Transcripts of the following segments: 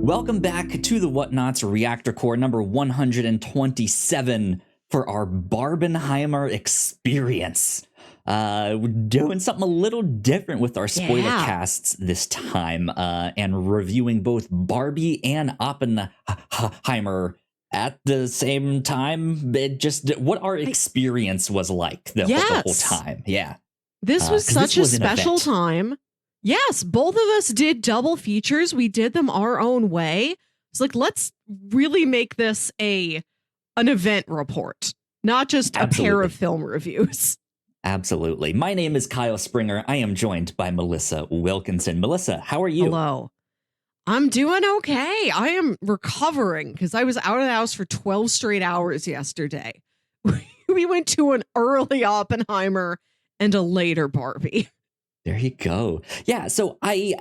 Welcome back to the Whatnots Reactor Corps number 127 for our Barbenheimer experience. We're doing something a little different with our Spoilercasts this time, and reviewing both Barbie and Oppenheimer at the same time. Just what our experience was like the whole time. Yeah. This was such a special time. Yes, both of us did double features. We did them our own way. It's like, let's really make this an event report, not just a pair of film reviews. Absolutely. My name is Kyle Springer. I am joined by Melissa Wilkinson. Melissa, how are you? Hello. I'm doing okay. I am recovering because I was out of the house for 12 straight hours yesterday. We went to an early Oppenheimer and a later Barbie. There you go. Yeah, so I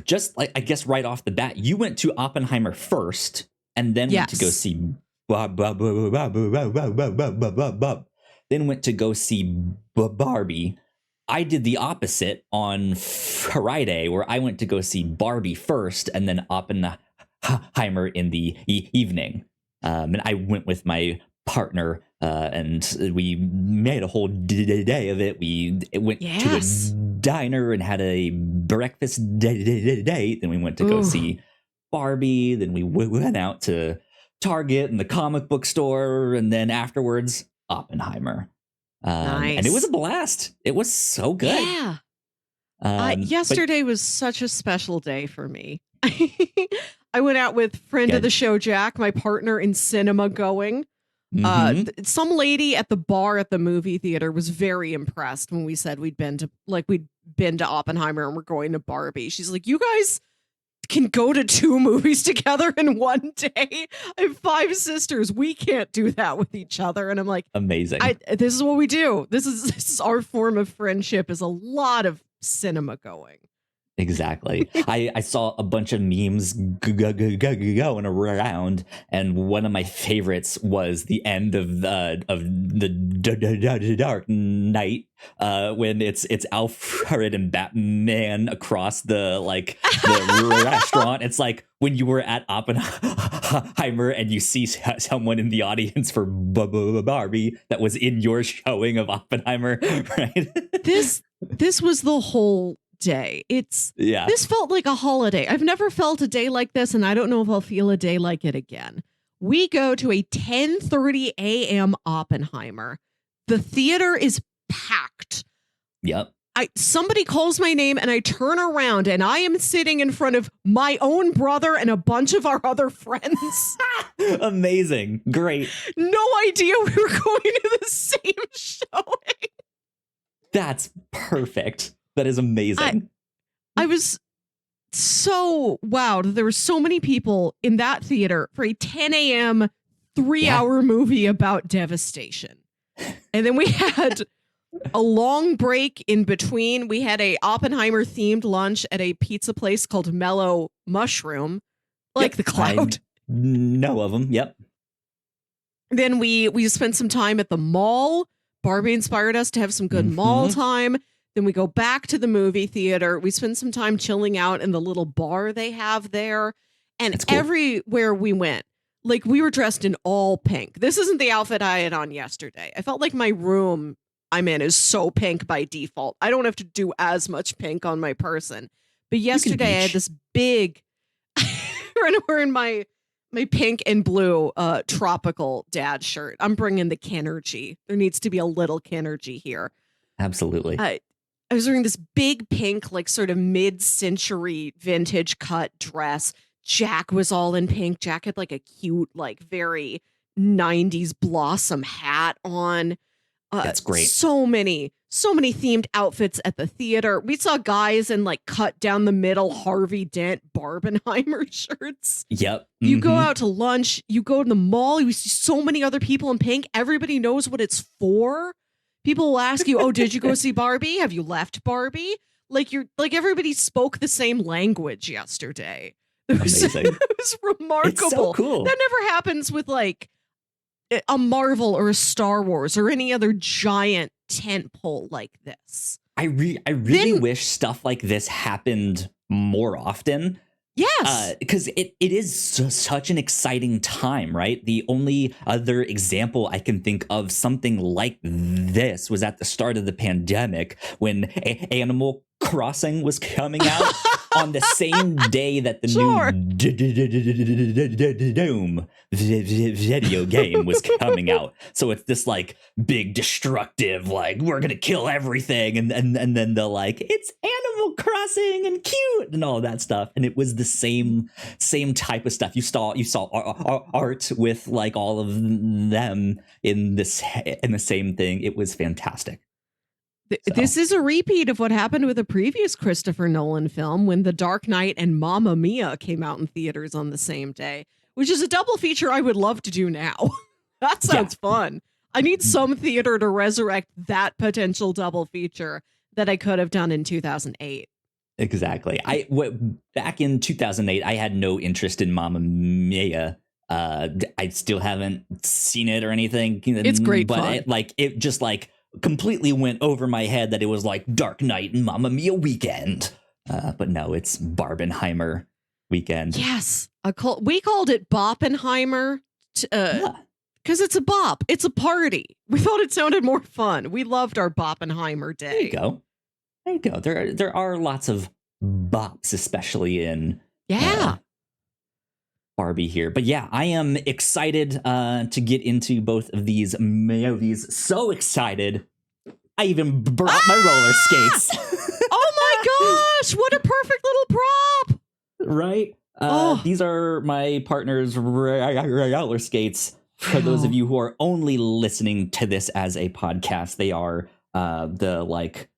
just, I guess right off the bat, you went to Oppenheimer first and then went to go see then went to go see Barbie. I did the opposite on Friday, where I went to go see Barbie first and then Oppenheimer in the evening. And I went with my partner, and we made a whole day of it. We went to a diner and had a breakfast date. Then we went to go see Barbie. Then we went out to Target and the comic book store. And then afterwards, Oppenheimer. Nice. And it was a blast. It was so good. Yeah. Yesterday was such a special day for me. I went out with friend of the show, Jack, my partner in cinema going. Some lady at the bar at the movie theater was very impressed when we said we'd been to Oppenheimer and we're going to Barbie. She's like, you guys can go to 2 movies together in one day. I have 5 sisters. We can't do that with each other. And I'm like, amazing. This is what we do. This is our form of friendship, is a lot of cinema going. Exactly. I saw a bunch of memes going around, and one of my favorites was the end of the Dark Knight, when it's Alfred and Batman across the restaurant. It's like when you were at Oppenheimer and you see someone in the audience for Barbie that was in your showing of Oppenheimer, right? This was the whole day. This felt like a holiday. I've never felt a day like this, and I don't know if I'll feel a day like it again. We go to a 10:30 a.m. Oppenheimer. The theater is packed. Yep. Somebody calls my name and I turn around and I am sitting in front of my own brother and a bunch of our other friends. Amazing. Great. No idea we were going to the same showing. That's perfect. That is amazing. I was so wowed. There were so many people in that theater for a 10 a.m. 3-hour movie about devastation. And then we had a long break in between. We had a Oppenheimer themed lunch at a pizza place called Mellow Mushroom, the cloud. I know of them. Yep. Then we spent some time at the mall. Barbie inspired us to have some good mall time. Then we go back to the movie theater. We spend some time chilling out in the little bar they have there. And everywhere we went, we were dressed in all pink. This isn't the outfit I had on yesterday. I felt like my room I'm in is so pink by default. I don't have to do as much pink on my person. But yesterday I had this big, wearing my pink and blue tropical dad shirt. I'm bringing the Kinergy. There needs to be a little Kinergy here. Absolutely. I was wearing this big pink, sort of mid-century vintage cut dress. Jack was all in pink. Jack had a cute, very 90s blossom hat on. That's great. So many themed outfits at the theater. We saw guys in cut down the middle Harvey Dent Barbenheimer shirts. Yep. You go out to lunch, you go to the mall, you see so many other people in pink. Everybody knows what it's for. People will ask you, "Oh, did you go see Barbie? Have you left Barbie?" Everybody spoke the same language yesterday. Amazing. It was remarkable. It's so cool. That never happens with a Marvel or a Star Wars or any other giant tentpole like this. I really wish stuff like this happened more often. Yes. Because it is such an exciting time, right? The only other example I can think of something like this was at the start of the pandemic when Animal Crossing was coming out on the same day that the Sure. new Doom video game was coming out. So it's this like big destructive, like we're gonna kill everything, and then they're like, it's Animal Crossing and cute and all that stuff, and it was the same type of stuff. You saw art with like all of them in the same thing. It was fantastic. This is a repeat of what happened with a previous Christopher Nolan film when The Dark Knight and Mamma Mia came out in theaters on the same day, which is a double feature I would love to do now. That sounds fun. I need some theater to resurrect that potential double feature that I could have done in 2008. Exactly. Back in 2008, I had no interest in Mamma Mia. I still haven't seen it or anything. It's great but fun. It just like completely went over my head that it was like Dark Knight and Mamma Mia weekend. But no, it's Barbenheimer weekend. Yes. We called it Boppenheimer because it's a bop. It's a party. We thought it sounded more fun. We loved our Boppenheimer day. There you go. There you go. There are lots of bops, especially in Barbie here. But yeah, I am excited to get into both of these movies. So excited. I even brought my roller skates. Oh my gosh, what a perfect little prop. Right? These are my partner's roller skates. For those of you who are only listening to this as a podcast, they are the like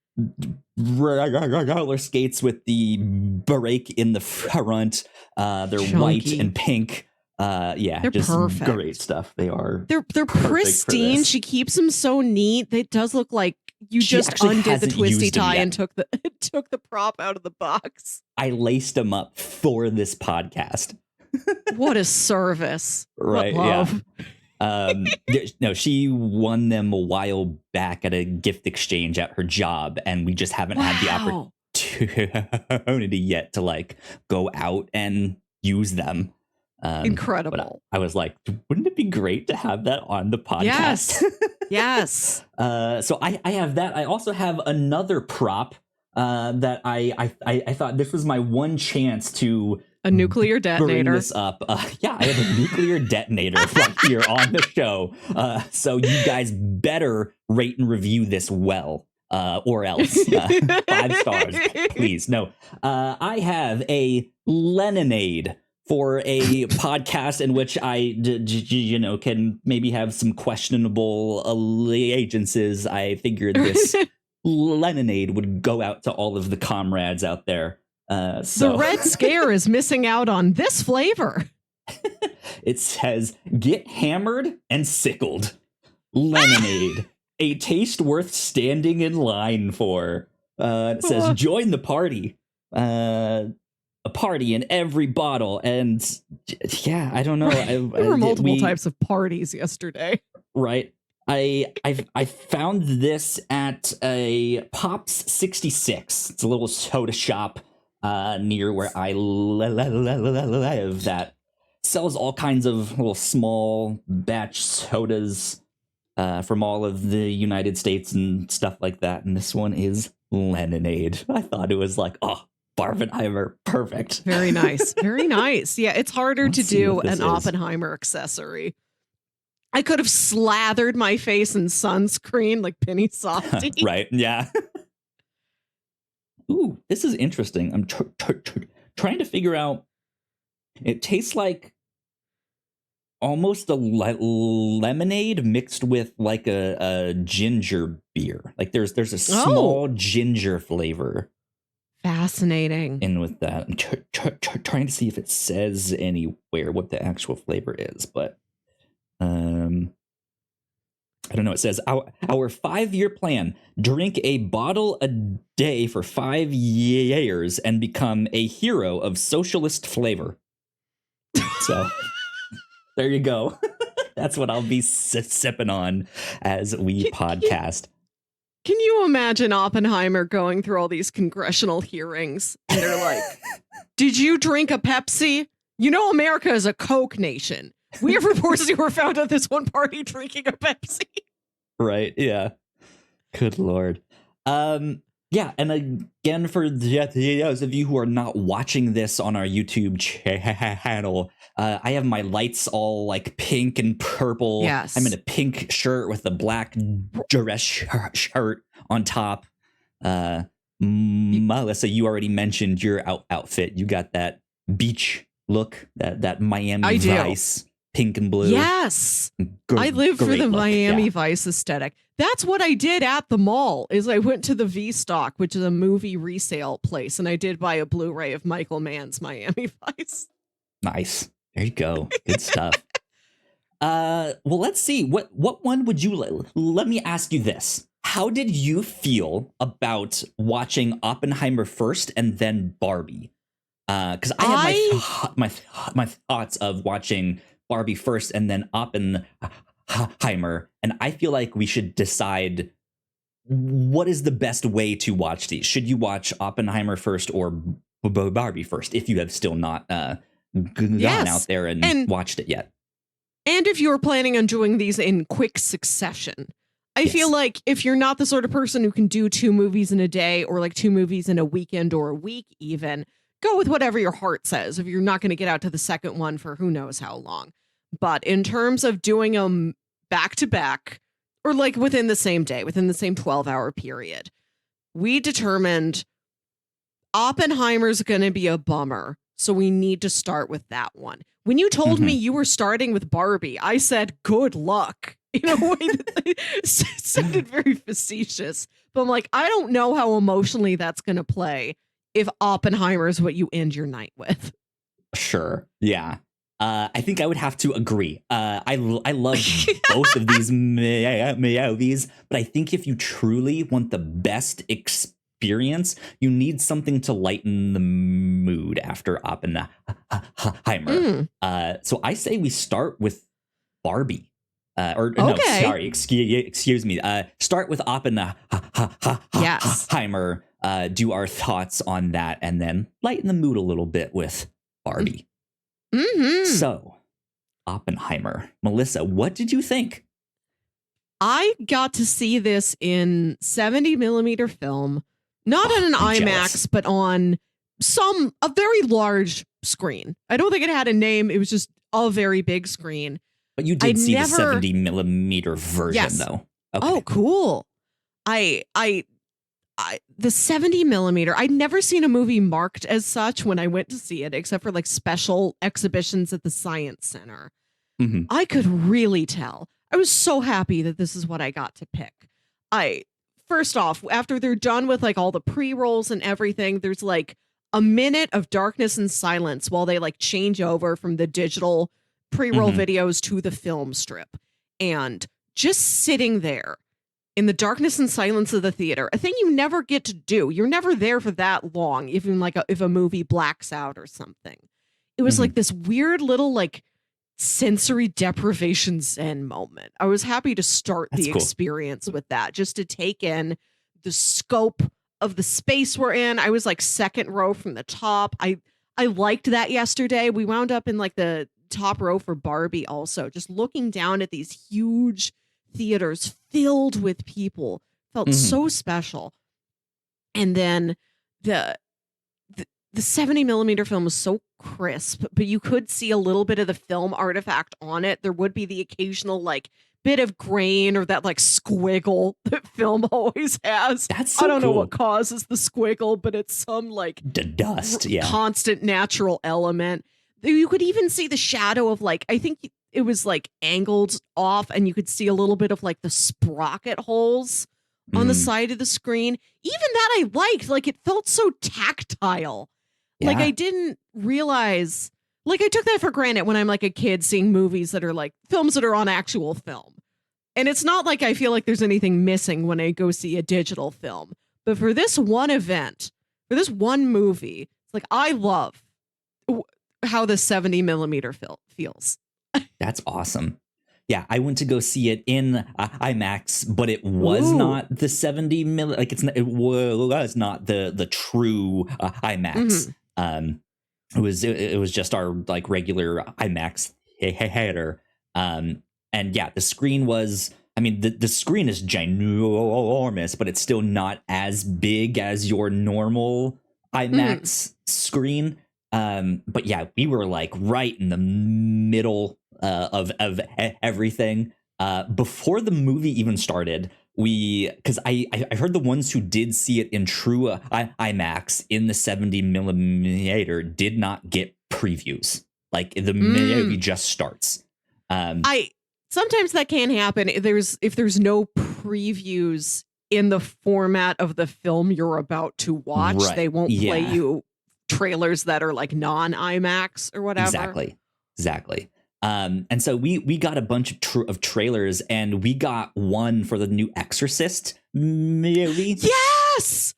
roller skates with the break in the front. They're Chunky. White and pink. They're just perfect. Great stuff. They're pristine. She keeps them so neat. It does look like you just undid the twisty tie and took the prop out of the box. I laced them up for this podcast. What a service. Right. What love. No, she won them a while back at a gift exchange at her job, and we just haven't had the opportunity yet to like go out and use them. Incredible. But I was like, wouldn't it be great to have that on the podcast? Yes. So I have that. I also have another prop that I thought this was my one chance to a nuclear detonator. Bring this up. I have a nuclear detator right here on the show. So you guys better rate and review this well, or else 5 stars, please. No, I have a Leninade for a podcast in which I, can maybe have some questionable allegiances. I figured this Leninade would go out to all of the comrades out there. The Red Scare is missing out on this flavor. It says, get hammered and sickled. Lemonade, a taste worth standing in line for. It says, join the party. A party in every bottle. And yeah, I don't know. There were multiple types of parties yesterday. Right. I found this at a Pops 66. It's a little soda shop near where I live that sells all kinds of little small batch sodas from all of the United States and stuff like that. And this one is Leninade. I thought it was like, Barbenheimer, perfect. Very nice. Very nice. Yeah, it's harder to do an Oppenheimer accessory. I could have slathered my face in sunscreen like Penny Softy. Right, yeah. Ooh, this is interesting. I'm trying to figure out. It tastes like almost a lemonade mixed with like a ginger beer. Like there's a small ginger flavor. Fascinating. In with that, I'm trying to see if it says anywhere what the actual flavor is, but I don't know. It says our 5-year plan: drink a bottle a day for 5 years and become a hero of socialist flavor. So there you go. That's what I'll be sipping on as we podcast. Can you imagine Oppenheimer going through all these congressional hearings and they're like, Did you drink a Pepsi? You know, America is a Coke nation. We have reports you were found at this one party drinking a Pepsi. Right. Yeah. Good Lord. Yeah. And again, for those of you who are not watching this on our YouTube channel, I have my lights all like pink and purple. Yes. I'm in a pink shirt with a black dress shirt on top. Melissa, you already mentioned your outfit. You got that beach look, that Miami Vice, pink and blue. Yes. I live for the Miami Vice aesthetic. That's what I did at the mall, is I went to the V-Stock, which is a movie resale place, and I did buy a Blu-ray of Michael Mann's Miami Vice. Nice. There you go. Good stuff. Well, let's see. What one would you let me ask you this. How did you feel about watching Oppenheimer first and then Barbie? Because I have my thoughts of watching Barbie first and then Oppenheimer, and I feel like we should decide what is the best way to watch these. Should you watch Oppenheimer first or Barbie first if you have still not gone out there and watched it yet? And if you're planning on doing these in quick succession. I feel like if you're not the sort of person who can do 2 movies in a day or like 2 movies in a weekend or a week even, go with whatever your heart says if you're not going to get out to the second one for who knows how long. But in terms of doing them back to back or like within the same day, within the same 12-hour period, we determined Oppenheimer's going to be a bummer. So we need to start with that one. When you told me you were starting with Barbie, I said, good luck. In a way that sounded very facetious. But I'm like, I don't know how emotionally that's going to play if Oppenheimer is what you end your night with. Sure. Yeah. I think I would have to agree. I love both of these movies, but I think if you truly want the best experience, you need something to lighten the mood after Oppenheimer. So I say we start with Barbie. Excuse me. Start with Oppenheimer. Do our thoughts on that, and then lighten the mood a little bit with Barbie. So, Oppenheimer. Melissa, what did you think? I got to see this in 70 millimeter film, not on an IMAX, jealous. But on a very large screen. I don't think it had a name. It was just a very big screen. But you did see the 70 millimeter version, though. Okay. Oh, cool. The 70 millimeter, I'd never seen a movie marked as such when I went to see it, except for like special exhibitions at the Science Center. I could really tell. I was so happy that this is what I got to pick. First off, after they're done with like all the pre-rolls and everything, there's like a minute of darkness and silence while they like change over from the digital pre-roll videos to the film strip. And just sitting there in the darkness and silence of the theater, a thing you never get to do. You're never there for that long, even like if a movie blacks out or something. It was like this weird little like sensory deprivation zen moment. I was happy to start the experience with that, just to take in the scope of the space we're in. I was like second row from the top. I liked that yesterday. We wound up in like the top row for Barbie also, just looking down at these huge theaters filled with people felt so special. And then the 70 millimeter film was so crisp, but you could see a little bit of the film artifact on it. There would be the occasional like bit of grain or that like squiggle that film always has. That's so I don't know what causes the squiggle, but it's some like dust, constant natural element. You could even see the shadow of like, I think it was like angled off, and you could see a little bit of like the sprocket holes on the side of the screen. Even that I liked. Like it felt so tactile. Yeah. Like I didn't realize, like I took that for granted when I'm like a kid seeing movies that are like films that are on actual film. And it's not like I feel like there's anything missing when I go see a digital film. But for this one event, for this one movie, it's like I love how the 70 millimeter feels. That's awesome. Yeah, I went to go see it in IMAX, but it was not the 70 millimeter. Like it was not the true IMAX. it was just our like regular IMAX theater. And yeah, the screen was, I mean, the screen is ginormous, but it's still not as big as your normal IMAX screen. But yeah, we were like right in the middle of everything. Before the movie even started, because I heard the ones who did see it in true IMAX in the 70 millimeter did not get previews. Like the movie just starts. I sometimes that can happen. If there's no previews in the format of the film you're about to watch, Right. they won't play you trailers that are like non-IMAX or whatever. Exactly. And so we got a bunch of trailers, and we got one for the new Exorcist movie. Yes!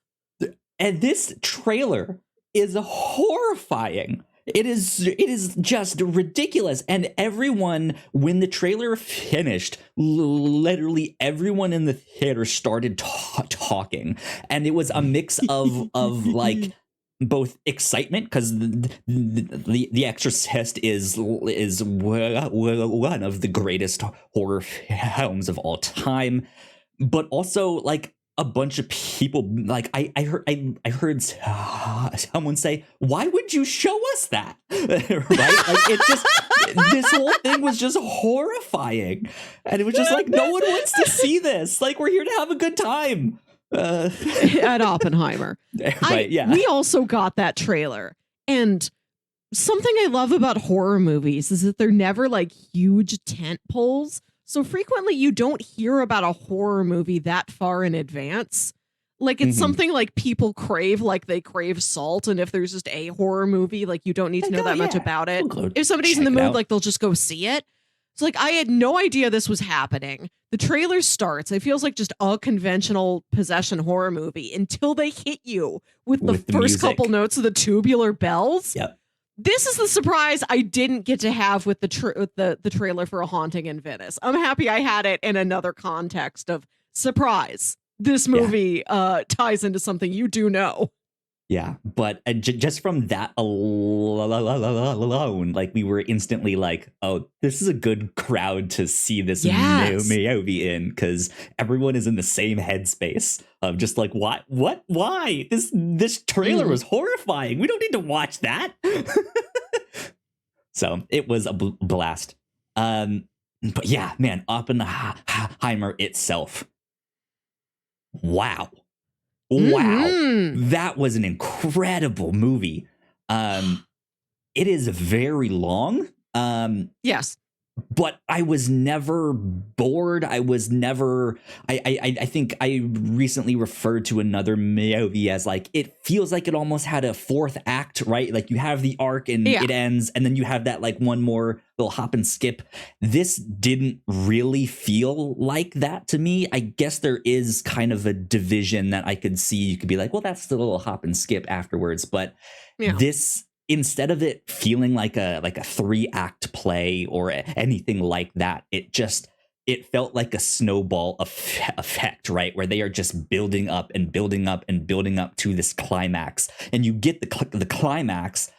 And this trailer is horrifying. It is just ridiculous. And everyone, when the trailer finished, literally everyone in the theater started talking. And it was a mix of like both excitement, because the Exorcist is one of the greatest horror films of all time, but also like a bunch of people, like I heard someone say, "Why would you show us that?" Right? Like it just, this whole thing was just horrifying, and it was just like, no one wants to see this. Like, we're here to have a good time. At Oppenheimer. Right, yeah. We also got that trailer. And something I love about horror movies is that they're never like huge tent poles. So frequently you don't hear about a horror movie that far in advance. Like it's something like people crave, like they crave salt. And if there's just a horror movie, like you don't need to know that much about it. If somebody's in the mood, like they'll just go see it. So like I had no idea this was happening. The trailer starts. It feels like just a conventional possession horror movie until they hit you with the first music. couple notes of the tubular bells. Yep. This is the surprise I didn't get to have with the trailer for A Haunting in Venice. I'm happy I had it in another context of surprise. This movie ties into something you do know. Yeah, but just from that alone, like we were instantly like, oh, this is a good crowd to see this movie in, because everyone is in the same headspace of just like, why? This trailer was horrifying. We don't need to watch that. So it was a blast. But yeah, man, Oppenheimer itself. Wow. That was an incredible movie. It is very long. Yes. But I was never bored. I was never. I think I recently referred to another movie as like, it feels like it almost had a fourth act, right? Like you have the arc and it ends, and then you have that like one more little hop and skip. This didn't really feel like that to me. I guess there is kind of a division that I could see. You could be like, well, that's the little hop and skip afterwards. But this, instead of it feeling like a 3-act play or anything like that, it felt like a snowball effect, right? Where they are just building up and building up and building up to this climax, and you get the climax,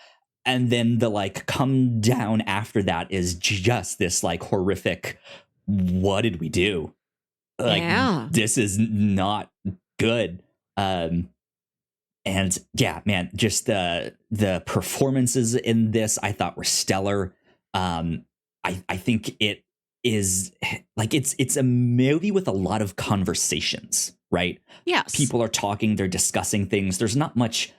and then the like come down after that is just this like horrific, what did we do? Like, this is not good. And yeah, man, just the performances in this I thought were stellar. I think it is like, it's a movie with a lot of conversations, right? Yes. People are talking, they're discussing things. There's not much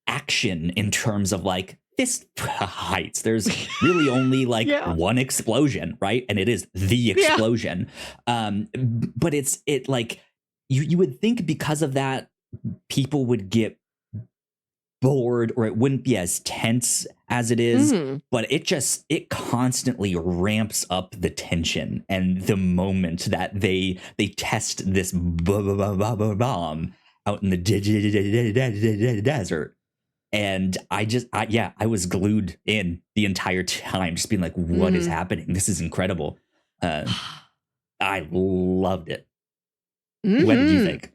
action in terms of like fist fights. There's really only like one explosion, right? And it is the explosion. But it like, you would think because of that people would get bored, or it wouldn't be as tense as it is, but it constantly ramps up the tension and the moment that they test this bomb out in the desert. And I was glued in the entire time, just being like, what is happening? This is incredible. I loved it. What did you think?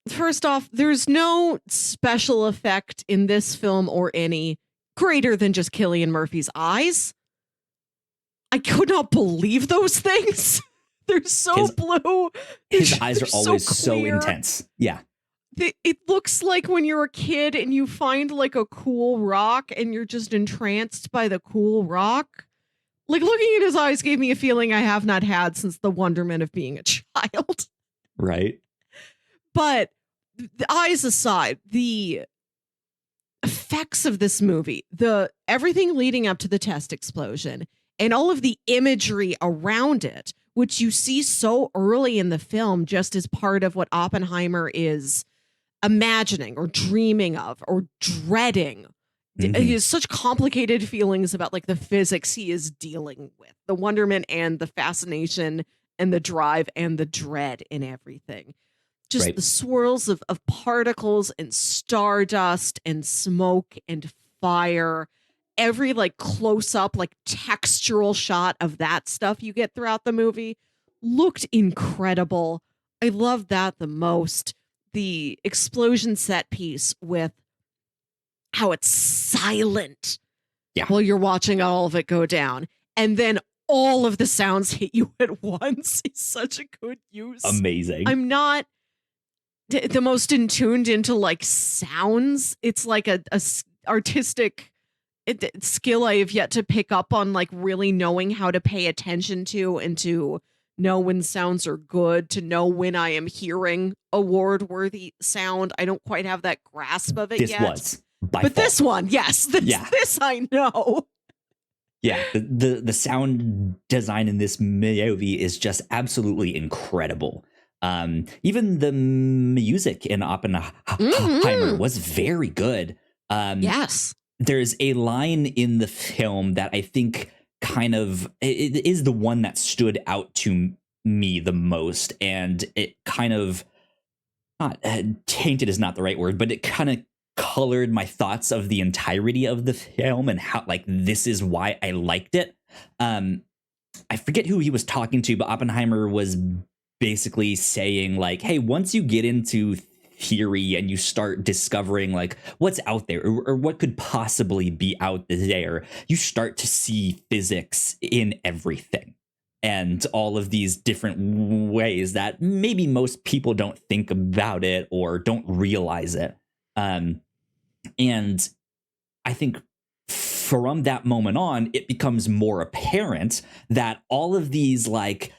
First off, there's no special effect in this film or any greater than just Cillian Murphy's eyes. I could not believe those things. They're so blue. His eyes are They're always so clear. intense. Yeah. It looks like when you're a kid and you find like a cool rock and you're just entranced by the cool rock. Like looking at his eyes gave me a feeling I have not had since the wonderment of being a child. Right. But the eyes aside, the effects of this movie, everything leading up to the test explosion and all of the imagery around it, which you see so early in the film, just as part of what Oppenheimer is imagining or dreaming of or dreading. He has such complicated feelings about like the physics he is dealing with, the wonderment and the fascination and the drive and the dread in everything. Just the swirls of particles and stardust and smoke and fire. Every like close up, like textural shot of that stuff you get throughout the movie looked incredible. I loved that the most. The explosion set piece with how it's silent while you're watching all of it go down. And then all of the sounds hit you at once is such a good use. Amazing. I'm not the most in tuned into like sounds. It's like a artistic skill I have yet to pick up on, like really knowing how to pay attention to and to know when sounds are good, to know when I am hearing award-worthy sound. I don't quite have that grasp of it yet. This one, yes. This I know. Yeah, the sound design in this movie is just absolutely incredible. Even the music in Oppenheimer was very good. Yes. There's a line in the film that I think kind of it is the one that stood out to me the most, and it kind of not tainted is not the right word, but it kind of colored my thoughts of the entirety of the film and how like this is why I liked it. I forget who he was talking to, but Oppenheimer was basically saying like, hey, once you get into theory and you start discovering like what's out there or what could possibly be out there, you start to see physics in everything and all of these different ways that maybe most people don't think about it or don't realize it. And I think from that moment on, it becomes more apparent that all of these like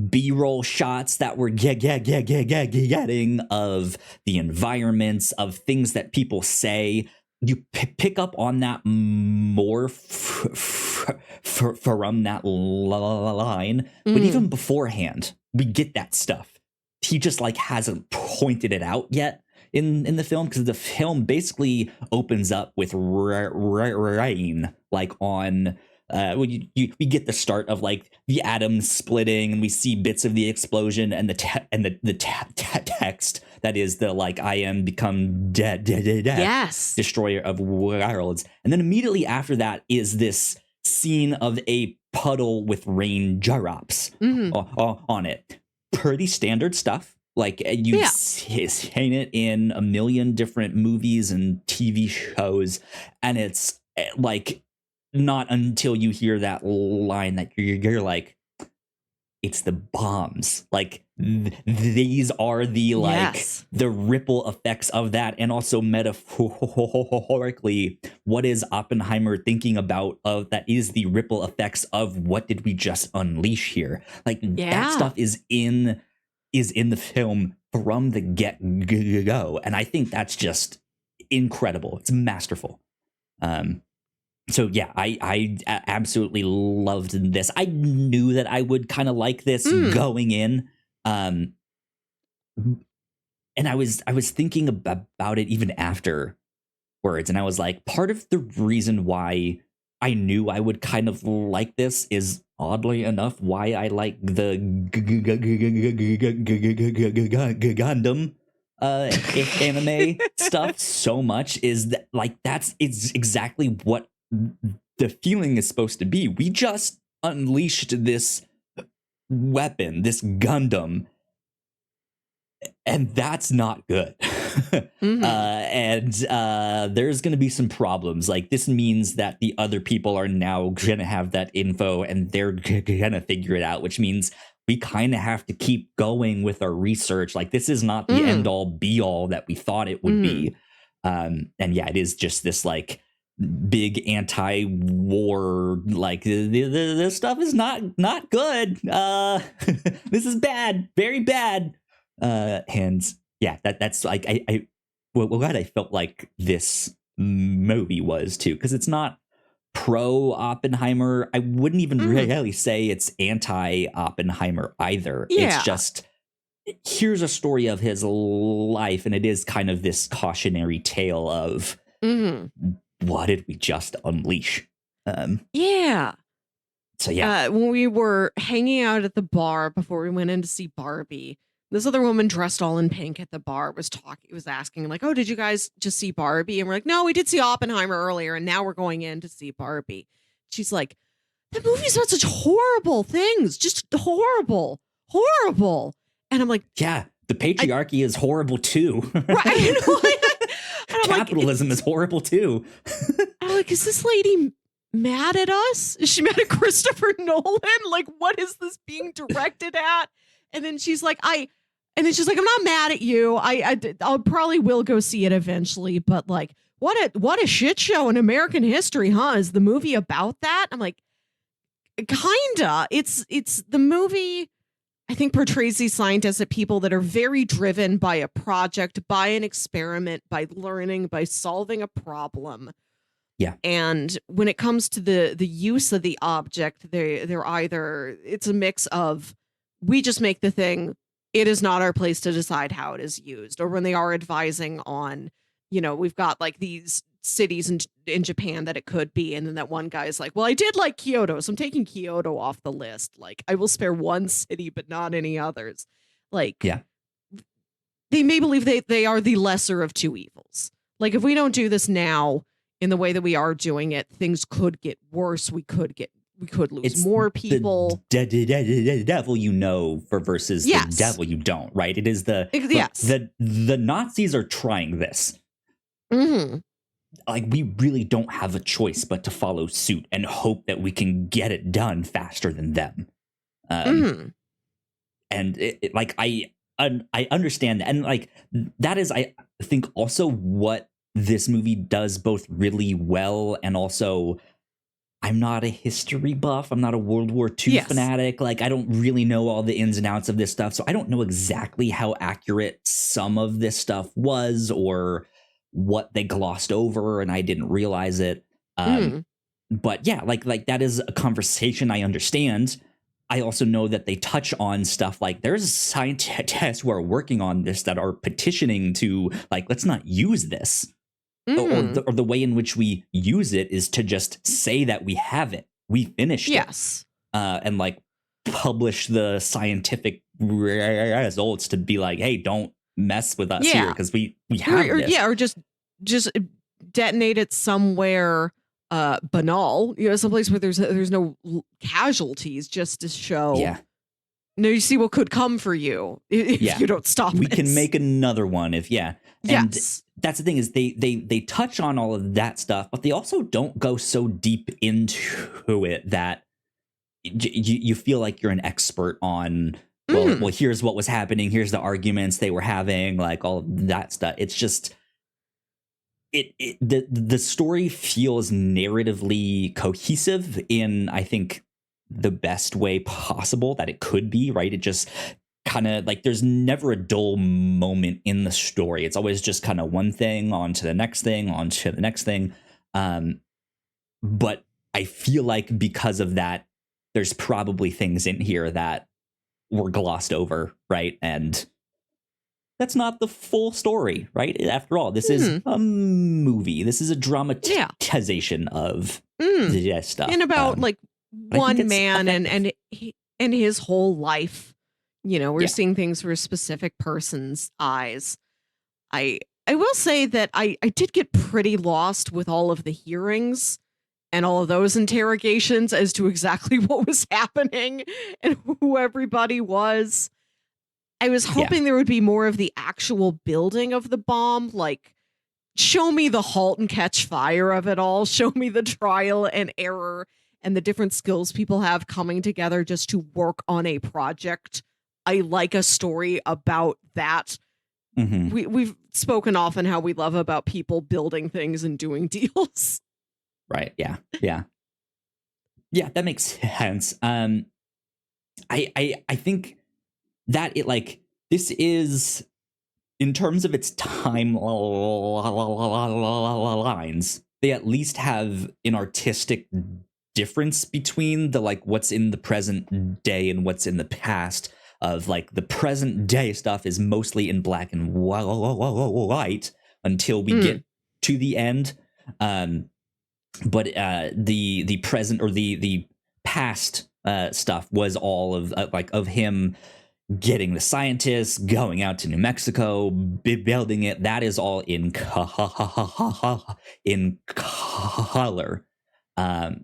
B-roll shots that we're getting of the environments, of things that people say, you pick up on that more from that line. But even beforehand, we get that stuff. He just like hasn't pointed it out yet in the film, because the film basically opens up with rain, like on we get the start of like the atoms splitting, and we see bits of the explosion and the text that is the like I am become dead, yes, destroyer of worlds. And then immediately after that is this scene of a puddle with raindrops on it. Pretty standard stuff. Like you've seen it in a million different movies and TV shows, and it's like not until you hear that line that you're like, it's the bombs. Like these are the like the ripple effects of that, and also metaphorically, what is Oppenheimer thinking about? Of that is the ripple effects of what did we just unleash here? Like that stuff is in the film from the get-go, and I think that's just incredible. It's masterful. So yeah, I absolutely loved this. I knew that I would kind of like this going in, and I was thinking about it even afterwards, and I was like, part of the reason why I knew I would kind of like this is, oddly enough, why I like the Gundam anime stuff so much, is that like it's exactly what the feeling is supposed to be. We just unleashed this weapon, this Gundam, and that's not good. And there's going to be some problems. Like, this means that the other people are now going to have that info and they're going to figure it out, which means we kind of have to keep going with our research. Like, this is not the end all be all that we thought it would be. And yeah, it is just this like big anti-war, like this stuff is not good. This is bad, very bad. And yeah, that's like well, glad I felt like this movie was too, because it's not pro Oppenheimer. I wouldn't even really say it's anti Oppenheimer either. It's just, here's a story of his life, and it is kind of this cautionary tale of what did we just unleash? Yeah. So yeah, when we were hanging out at the bar before we went in to see Barbie, this other woman dressed all in pink at the bar was asking like, "Oh, did you guys just see Barbie?" And we're like, "No, we did see Oppenheimer earlier, and now we're going in to see Barbie." She's like, "That movie's about such horrible things, just horrible. And I'm like, yeah, the patriarchy is horrible too. Right? Capitalism is horrible too. I'm like, is this lady mad at us? Is she mad at Christopher Nolan? Like, what is this being directed at? And then she's like, I'm not mad at you. I'll probably will go see it eventually, but like, what a shit show in American history, huh? Is the movie about that? I'm like, kinda. It's the movie, I think, portrays these scientists as people that are very driven by a project, by an experiment, by learning, by solving a problem. Yeah. And when it comes to the use of the object, they're either, it's a mix of, we just make the thing, it is not our place to decide how it is used. Or when they are advising on, we've got like these cities in Japan that it could be. And then that one guy is like, well, I did like Kyoto, so I'm taking Kyoto off the list. Like, I will spare one city, but not any others. Like, yeah, they may believe they are the lesser of two evils. Like, if we don't do this now in the way that we are doing it, things could get worse. We could lose it's more people. The devil versus the devil you don't, right? It is the Nazis are trying this. Like, we really don't have a choice but to follow suit and hope that we can get it done faster than them. And like, I understand that. And like, that is, I think, also what this movie does both really well, and also, I'm not a history buff. I'm not a World War II fanatic. Like, I don't really know all the ins and outs of this stuff. So I don't know exactly how accurate some of this stuff was, or what they glossed over and I didn't realize it. But yeah, like that is a conversation I understand. I also know that they touch on stuff like, there's scientists who are working on this that are petitioning to, like, let's not use this. Or the way in which we use it is to just say that we have it. We finished it. And like, publish the scientific results to be like, hey, don't mess with us here, because we have this. Or just detonate it somewhere banal, someplace where there's no casualties, just to show. No, you see what could come for you if you don't stop. We can make another one if And that's the thing, is they touch on all of that stuff, but they also don't go so deep into it that you feel like you're an expert on, well, here's what was happening, here's the arguments they were having, like all of that stuff. It's just, the story feels narratively cohesive in, I think, the best way possible that it could be, right? It just kind of like, there's never a dull moment in the story. It's always just kind of one thing on to the next thing, on to the next thing. But I feel like because of that, there's probably things in here that were glossed over, right? And that's not the full story, right? After all, this is a movie. This is a dramatization of this stuff. And about like one man and his whole life. We're seeing things through a specific person's eyes. I will say that I did get pretty lost with all of the hearings and all of those interrogations as to exactly what was happening and who everybody was. I was hoping there would be more of the actual building of the bomb, like show me the halt and catch fire of it all. Show me the trial and error and the different skills people have coming together just to work on a project. I like a story about that. We've spoken often how we love about people building things and doing deals. Right. Yeah. That makes sense. I think that it, like, this is, in terms of its timelines, they at least have an artistic difference between the, like, what's in the present day and what's in the past. Of, like, the present day stuff is mostly in black and white until we get to the end. But the present, or the past stuff was all of of him getting the scientists, going out to New Mexico, building it. That is all in color.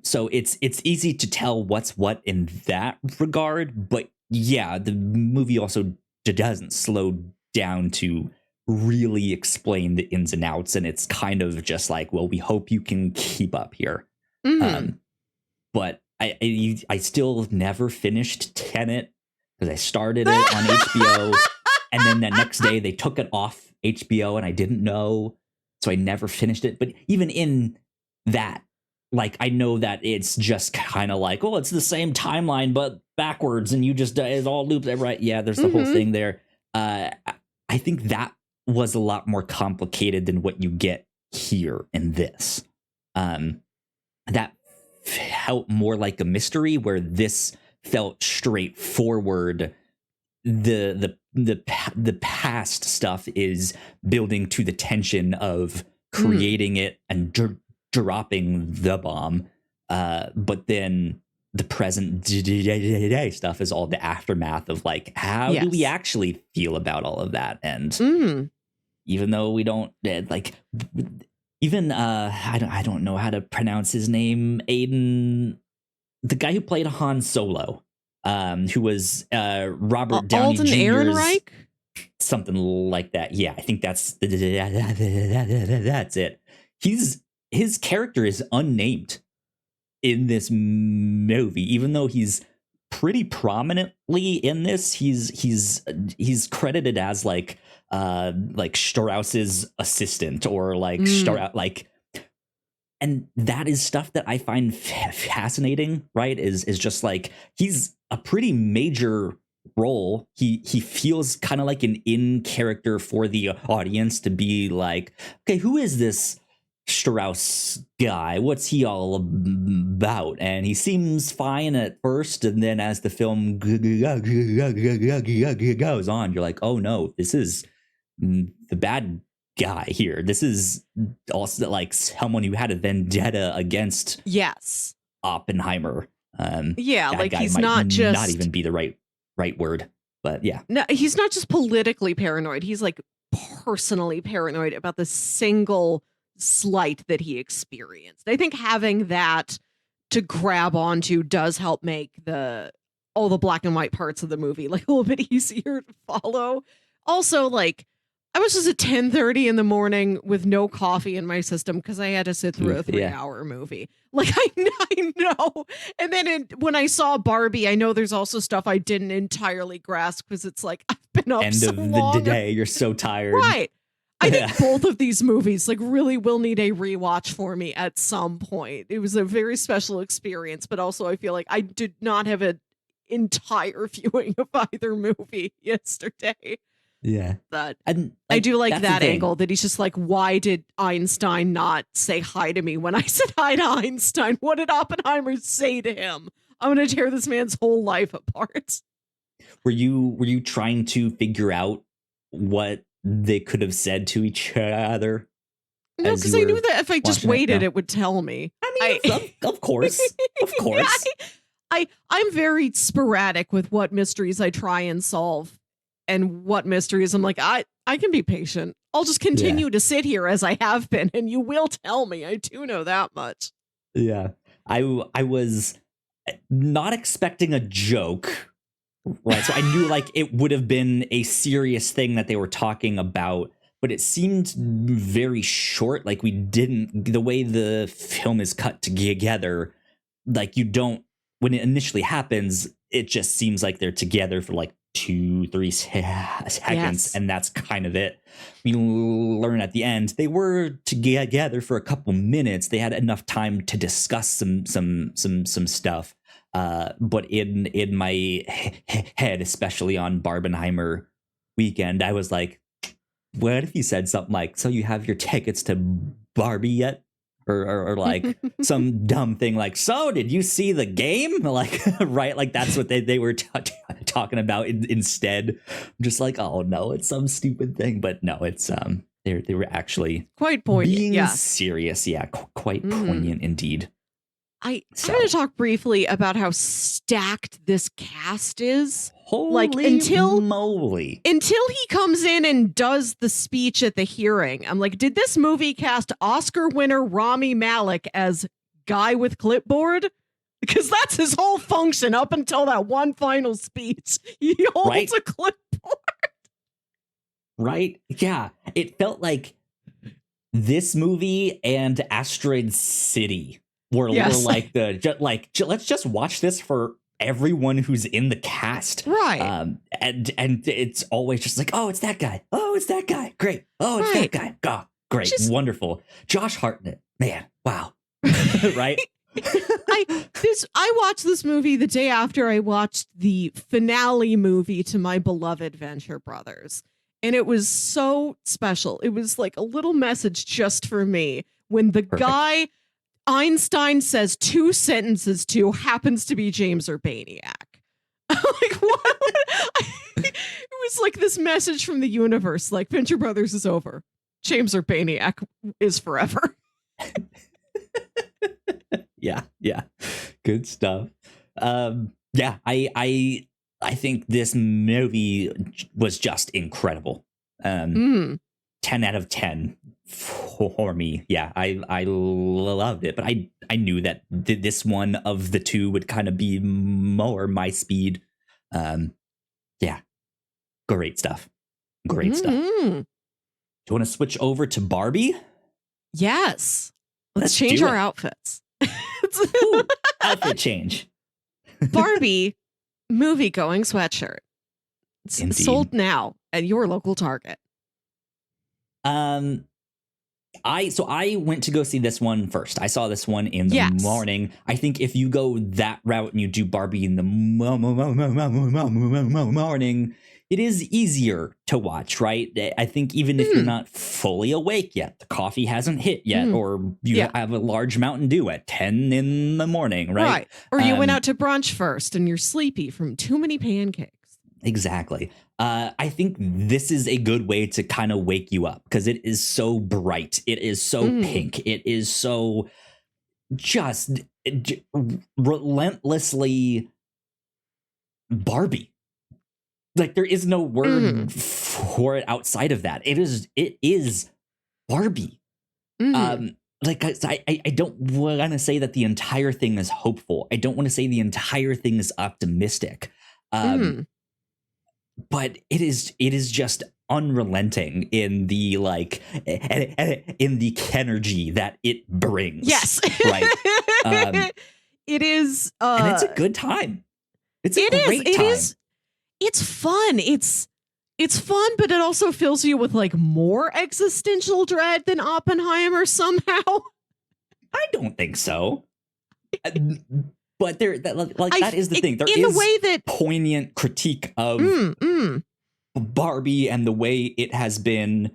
So it's easy to tell what's what in that regard. But yeah, the movie also doesn't slow down to really explain the ins and outs, and it's kind of just like, well, we hope you can keep up here. But I still never finished Tenet, because I started it on HBO, and then the next day they took it off HBO, and I didn't know, so I never finished it. But even in that, like, I know that it's just kind of like, oh, it's the same timeline but backwards, and you just it's all looped, right? Yeah, there's the whole thing there. I think that was a lot more complicated than what you get here in this. That felt more like a mystery, where this felt straightforward. The past stuff is building to the tension of creating it and dropping the bomb, but then the present day stuff is all the aftermath of, like, how do we actually feel about all of that? And even though we don't, like, even I don't know how to pronounce his name, Aiden, the guy who played Han Solo, who was Robert Downey Alden Jr.'s, Ehrenreich? Something like that. Yeah, I think that's it. His character is unnamed in this movie, even though he's pretty prominently in this. He's credited as like Strauss's assistant, or like Strauss, like, and that is stuff that I find fascinating. Right? Is just like, he's a pretty major role. He feels kind of like an in character for the audience to be like, okay, who is this Strauss guy? What's he all about? And he seems fine at first, and then as the film goes on, you're like, oh no, this is the bad guy here. This is also like someone who had a vendetta against Oppenheimer. Like, he's not just even be the right word, but yeah. No, he's not just politically paranoid. He's like personally paranoid about the single slight that he experienced. I think having that to grab onto does help make all the black and white parts of the movie like a little bit easier to follow. Also, like, I was just at 10:30 in the morning with no coffee in my system because I had to sit through a 3-hour movie. Like, I know. And then when I saw Barbie, I know there's also stuff I didn't entirely grasp, because it's like, I've been up end so of long. the day, you're so tired. Right. I think both of these movies like really will need a rewatch for me at some point. It was a very special experience, but also I feel like I did not have an entire viewing of either movie yesterday. Yeah. But and I do like that angle that he's just like, why did Einstein not say hi to me when I said hi to Einstein? What did Oppenheimer say to him? I'm going to tear this man's whole life apart. Were you trying to figure out what they could have said to each other? No, because I knew that if I just waited, it would tell me. I mean, of course. Of course. Yeah, I'm very sporadic with what mysteries I try and solve. And what mysteries I'm like, I can be patient. I'll just continue to sit here as I have been, and you will tell me. I do know that much. Yeah. I was not expecting a joke Right. So I knew like it would have been a serious thing that they were talking about, but it seemed very short. Like the way the film is cut together, like you don't, when it initially happens, it just seems like they're together for like 2-3 seconds. Yes. And that's kind of it. We learn at the end, they were together for a couple minutes. They had enough time to discuss some stuff. But in my head, especially on Barbenheimer weekend, I was like, what if he said something like, so you have your tickets to Barbie yet? Or like some dumb thing like, so did you see the game? Like, right? Like that's what they were talking about instead. I'm just like, oh no, it's some stupid thing. But no, it's they were actually quite poignant. Being serious. Yeah, quite poignant indeed. I'm going to talk briefly about how stacked this cast is. Holy moly. Until he comes in and does the speech at the hearing, I'm like, did this movie cast Oscar winner Rami Malek as guy with clipboard? Because that's his whole function up until that one final speech. He holds a clipboard. Right? Yeah. It felt like this movie and Asteroid City were like let's just watch this for everyone who's in the cast, right? And it's always just like, oh, it's that guy. Oh, it's that guy. Great. Oh, it's that guy. Oh, great, wonderful. Josh Hartnett, man, wow, right? I watched this movie the day after I watched the finale movie to my beloved Venture Brothers, and it was so special. It was like a little message just for me when the guy Einstein says 2 sentences to happens to be James Urbaniak. Like, what? It was like this message from the universe, like, Venture Brothers is over. James Urbaniak is forever. Yeah. Good stuff. Yeah, I think this movie was just incredible. 10 out of 10 for me. Yeah, I loved it, but I knew that this one of the two would kind of be more my speed. Yeah, great stuff. Great stuff. Do you want to switch over to Barbie? Yes. Let's change our outfits. Ooh, outfit change. Barbie movie going sweatshirt. It's Indeed. Sold now at your local Target. I went to go see this one first. I saw this one in the morning. I think if you go that route and you do Barbie in the morning, it is easier to watch, right? I think even if you're not fully awake yet, the coffee hasn't hit yet, or you have a large Mountain Dew at 10 in the morning, right? Or you went out to brunch first and you're sleepy from too many pancakes. Exactly. I think this is a good way to kind of wake you up because it is so bright. It is so pink. It is so just relentlessly Barbie. Like there is no word for it outside of that. It is Barbie. Like I don't want to say that the entire thing is hopeful. I don't want to say the entire thing is optimistic. But it is just unrelenting in the in the energy that it brings. Yes, right. It is, and it's a good time. It's a great time. It's fun. It's fun, but it also fills you with like more existential dread than Oppenheimer somehow. I don't think so. But that is the thing. There is the way that poignant critique of Barbie and the way it has been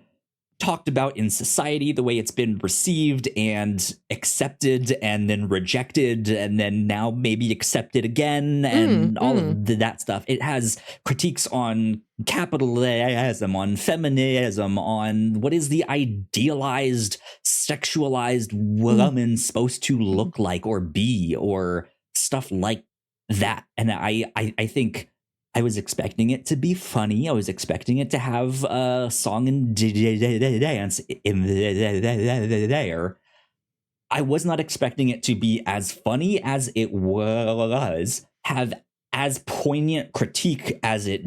talked about in society, the way it's been received and accepted and then rejected and then now maybe accepted again and all of that stuff. It has critiques on capitalism, on feminism, on what is the idealized, sexualized woman supposed to look like or be or stuff like that. And I think I was expecting it to be funny. I was expecting it to have a song and dance in there. I was not expecting it to be as funny as it was, have as poignant critique as it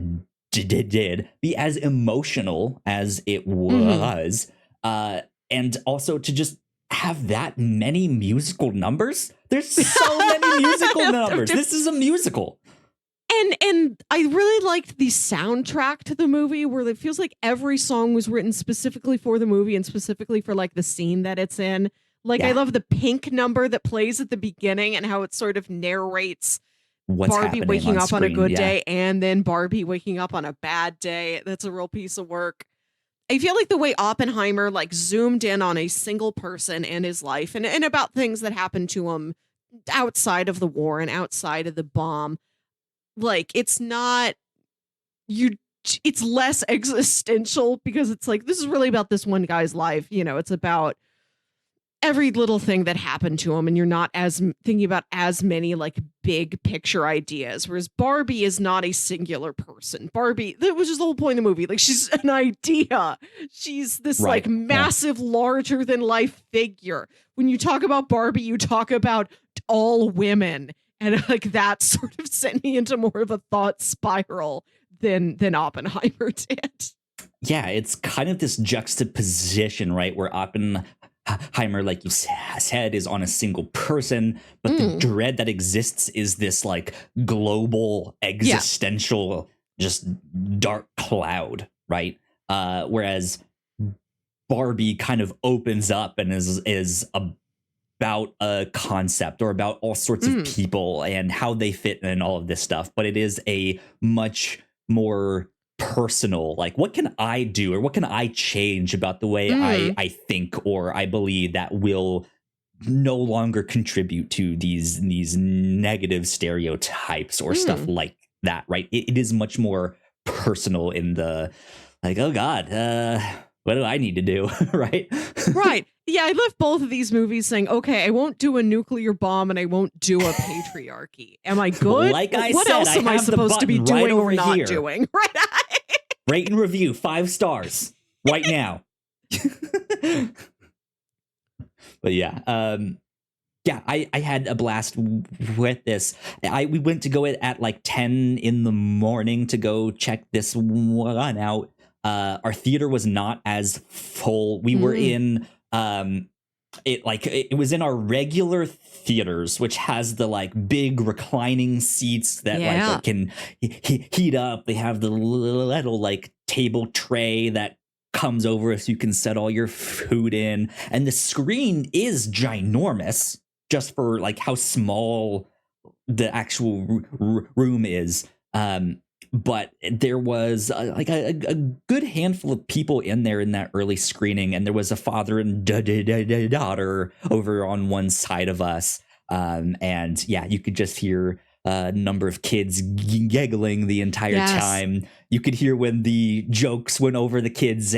did, be as emotional as it was, and also to just have that many musical numbers. There's so many musical numbers. This is a musical. And I really liked the soundtrack to the movie, where it feels like every song was written specifically for the movie and specifically for like the scene that it's in. Like, I love the Pink number that plays at the beginning and how it sort of narrates What's Barbie happening waking up screen. on a good day and then Barbie waking up on a bad day. That's a real piece of work. I feel like the way Oppenheimer like zoomed in on a single person and his life and about things that happened to him outside of the war and outside of the bomb. Like, it's not it's less existential, because it's like, this is really about this one guy's life. You know, it's about every little thing that happened to him, and you're not as thinking about as many like big picture ideas. Whereas Barbie is not a singular person. Barbie, that was just the whole point of the movie. Like, she's an idea. She's this like massive, larger than life figure. When you talk about Barbie, you talk about all women. And like that sort of sent me into more of a thought spiral than Oppenheimer did. Yeah, it's kind of this juxtaposition, right? Where Oppenheimer, like you said, is on a single person, but the dread that exists is this like global, existential, just dark cloud, right? Whereas Barbie kind of opens up and is about a concept or about all sorts of people and how they fit in all of this stuff. But it is a much more personal, like, what can I do or what can I change about the way I think or I believe that will no longer contribute to these negative stereotypes or stuff like that, right? It is much more personal in the like, oh God, what do I need to do? Right? Right. Yeah, I left both of these movies saying, okay, I won't do a nuclear bomb and I won't do a patriarchy. Am I good? Like I what said, else am I supposed to be doing or not doing? Right. Rate and review 5 stars right now. But yeah, I had a blast with this. We went to go at like 10 in the morning to go check this one out. Our theater was not as full. We were in it was in our regular theaters, which has the like big reclining seats that like can heat up. They have the little like table tray that comes over so you can set all your food in, and the screen is ginormous just for like how small the actual room is. But there was like a good handful of people in there in that early screening, and there was a father and daughter over on one side of us. And yeah, you could just hear a number of kids giggling the entire time. You could hear when the jokes went over the kids'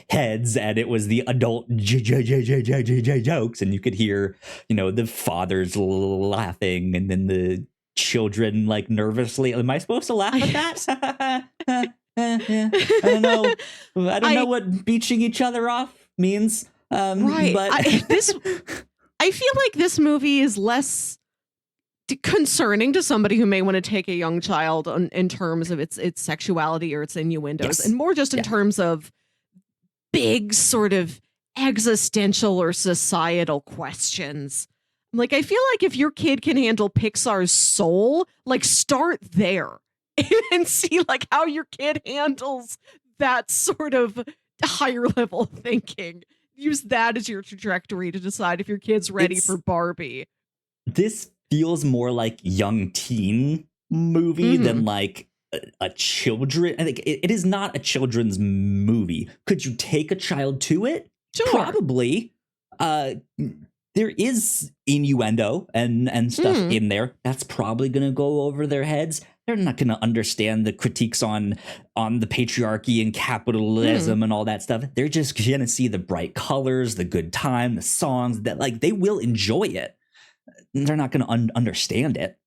heads, and it was the adult jokes, and you could hear, the fathers laughing, and then the children like nervously. Am I supposed to laugh at that? I don't know. I don't know what beaching each other off means. Right. But I feel like this movie is less concerning to somebody who may want to take a young child in terms of its sexuality or its innuendos, and more just in terms of big sort of existential or societal questions. Like, I feel like if your kid can handle Pixar's Soul, like, start there and see like how your kid handles that sort of higher level thinking. Use that as your trajectory to decide if your kid's ready for Barbie. This feels more like young teen movie than like a children. I think it is not a children's movie. Could you take a child to it? Sure. Probably. There is innuendo and stuff in there. That's probably going to go over their heads. They're not going to understand the critiques on the patriarchy and capitalism and all that stuff. They're just going to see the bright colors, the good time, the songs that like they will enjoy it. They're not going to understand it.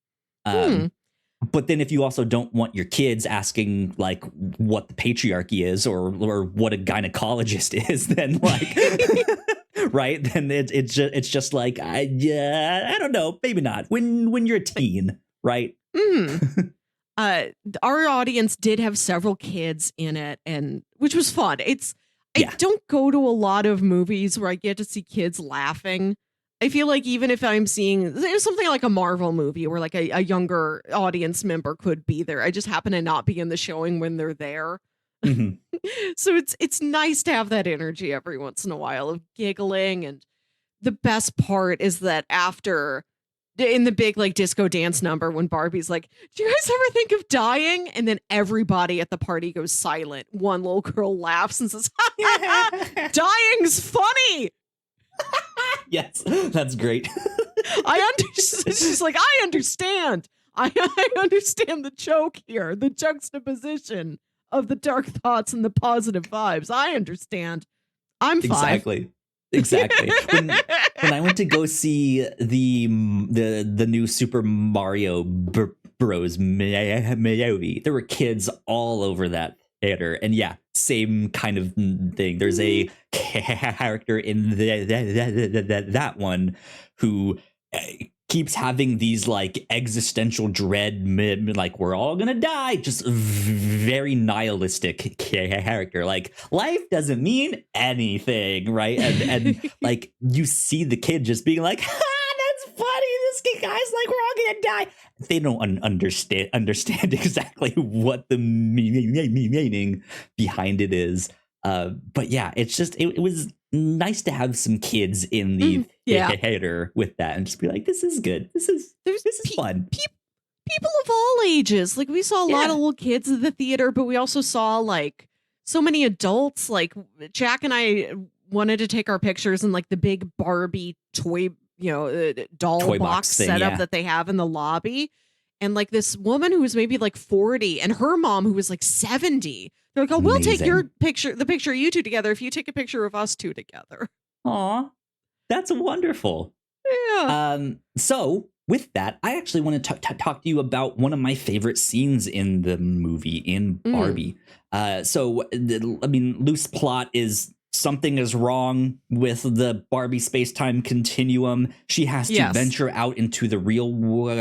But then if you also don't want your kids asking like what the patriarchy is or what a gynecologist is, then like right, then it's just like I don't know, maybe not when you're a teen, right? our audience did have several kids in it, and which was fun. I Yeah. don't go to a lot of movies where I get to see kids laughing. I feel like even if I'm seeing something like a Marvel movie where like a younger audience member could be there, I just happen to not be in the showing when they're there. Mhm. So it's nice to have that energy every once in a while of giggling. And the best part is that after in the big like disco dance number when Barbie's like, "Do you guys ever think of dying?" And then everybody at the party goes silent. One little girl laughs and says, "Dying's funny." Yes, that's great. She's like, "I understand. I understand the joke here, the juxtaposition of the dark thoughts and the positive vibes. I understand. I'm 5." Exactly. When I went to go see the new Super Mario Bros. Movie, there were kids all over that theater, and yeah, same kind of thing. There's a character in that one who keeps having these like existential dread, like we're all gonna die, just very nihilistic character. Like life doesn't mean anything, right? And like you see the kid just being like, that's funny. This guy's like, we're all gonna die. They don't understand exactly what the meaning behind it is. But yeah, it's just it was nice to have some kids in the theater with that and just be like, this is good. This is fun. People of all ages. Like we saw a lot of little kids at the theater, but we also saw like so many adults. Like Jack and I wanted to take our pictures in like the big Barbie toy, doll Toy box thing, setup that they have in the lobby. And like this woman who was maybe like 40 and her mom who was like 70. They're like, "Oh, we'll take your picture, the picture of you two together if you take a picture of us two together." Aw, that's wonderful. Yeah. So with that, I actually want to talk to you about one of my favorite scenes in the movie in Barbie. Loose plot is something is wrong with the Barbie space-time continuum. She has to venture out into the real world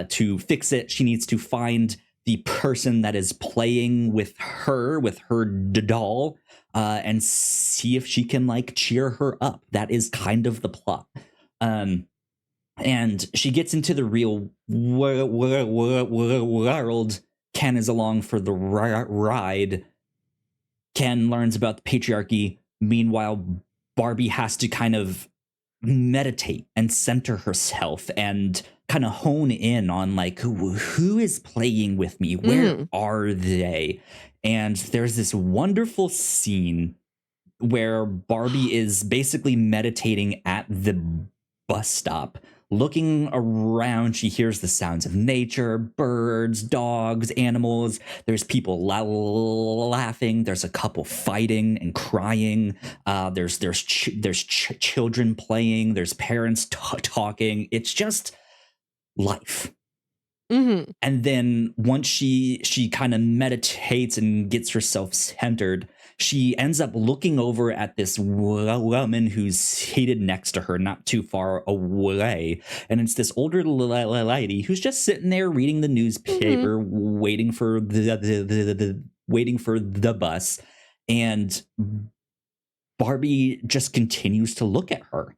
to fix it. She needs to find the person that is playing with her doll, and see if she can like cheer her up. That is kind of the plot. And she gets into the real world. Ken is along for the ride. Ken learns about the patriarchy. Meanwhile, Barbie has to kind of meditate and center herself and kind of hone in on like who is playing with me, where are they? And there's this wonderful scene where Barbie is basically meditating at the bus stop, looking around. She hears the sounds of nature, birds, dogs, animals. There's people laughing. There's a couple fighting and crying. There's children playing. There's parents talking. It's just life. Mm-hmm. And then once she kind of meditates and gets herself centered, she ends up looking over at this woman who's seated next to her, not too far away. And it's this older lady who's just sitting there reading the newspaper, waiting for the bus. And Barbie just continues to look at her.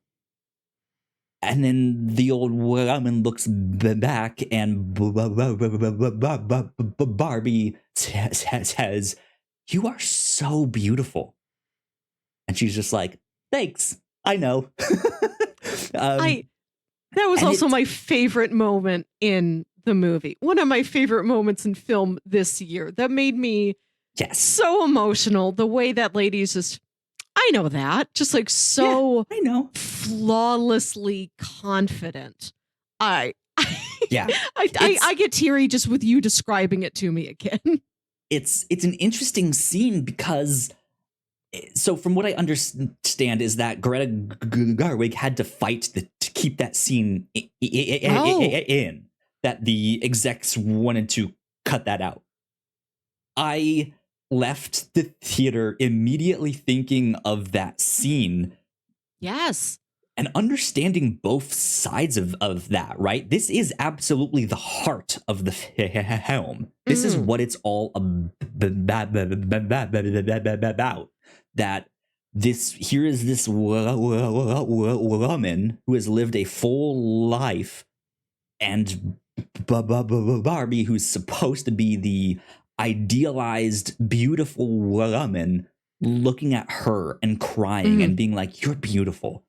And then the old woman looks back, and Barbie says, "You are so beautiful." And she's just like, "Thanks, I know." That was also my favorite moment in the movie. One of my favorite moments in film this year. That made me so emotional. The way that lady's just, I know that. Just like so I know. Flawlessly confident. I I get teary just with you describing it to me again. It's an interesting scene because, so from what I understand is that Greta Gerwig had to fight to keep that scene in, that the execs wanted to cut that out. I left the theater immediately thinking of that scene. Yes. and understanding both sides of that, right? This is absolutely the heart of the film. This is what it's all about. That here is this woman who has lived a full life, and Barbie, who's supposed to be the idealized, beautiful woman, looking at her and crying and being like, "You're beautiful."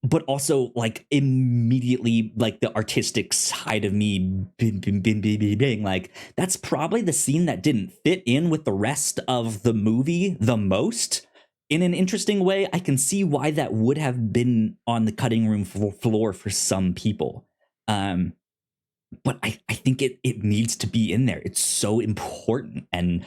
But also, like, immediately, like, the artistic side of me being like, that's probably the scene that didn't fit in with the rest of the movie the most. In an interesting way, I can see why that would have been on the cutting room floor for some people. But I think it needs to be in there. It's so important. And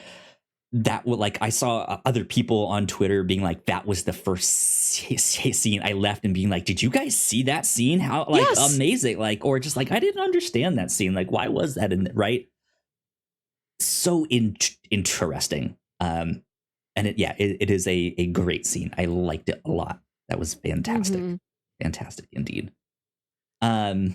that would, like, I saw other people on Twitter being like, that was the first scene I left, and being like, did you guys see that scene? How, like, yes. Amazing. Like, or just like, I didn't understand that scene. Like, why was that in, right? So interesting. And it is a great scene. I liked it a lot. That was fantastic. Fantastic indeed. What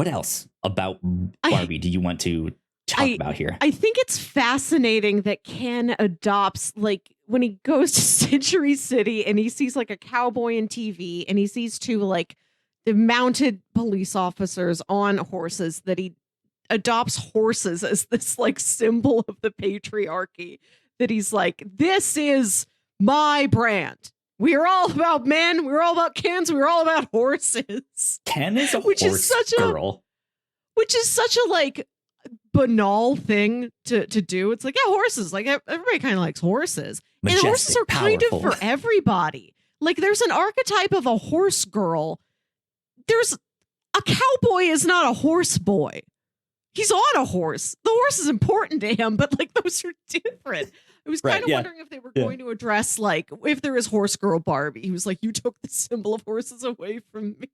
else about Barbie do you want to talk about here? I think it's fascinating that Ken adopts, like, when he goes to Century City and he sees like a cowboy in TV, and he sees two like the mounted police officers on horses, that he adopts horses as this like symbol of the patriarchy, that he's like, this is my brand. We are all about men. We're all about Kens. We're all about horses. Ken is a horse girl. Which is such a like banal thing to do. It's like, yeah, horses. Like, everybody kind of likes horses. Majestic, and horses are powerful. Kind of for everybody. Like, there's an archetype of a horse girl. There's a cowboy is not a horse boy. He's on a horse. The horse is important to him, but like, those are different. I was kind of wondering if they were going to address, like, if there is horse girl Barbie. He was like, you took the symbol of horses away from me.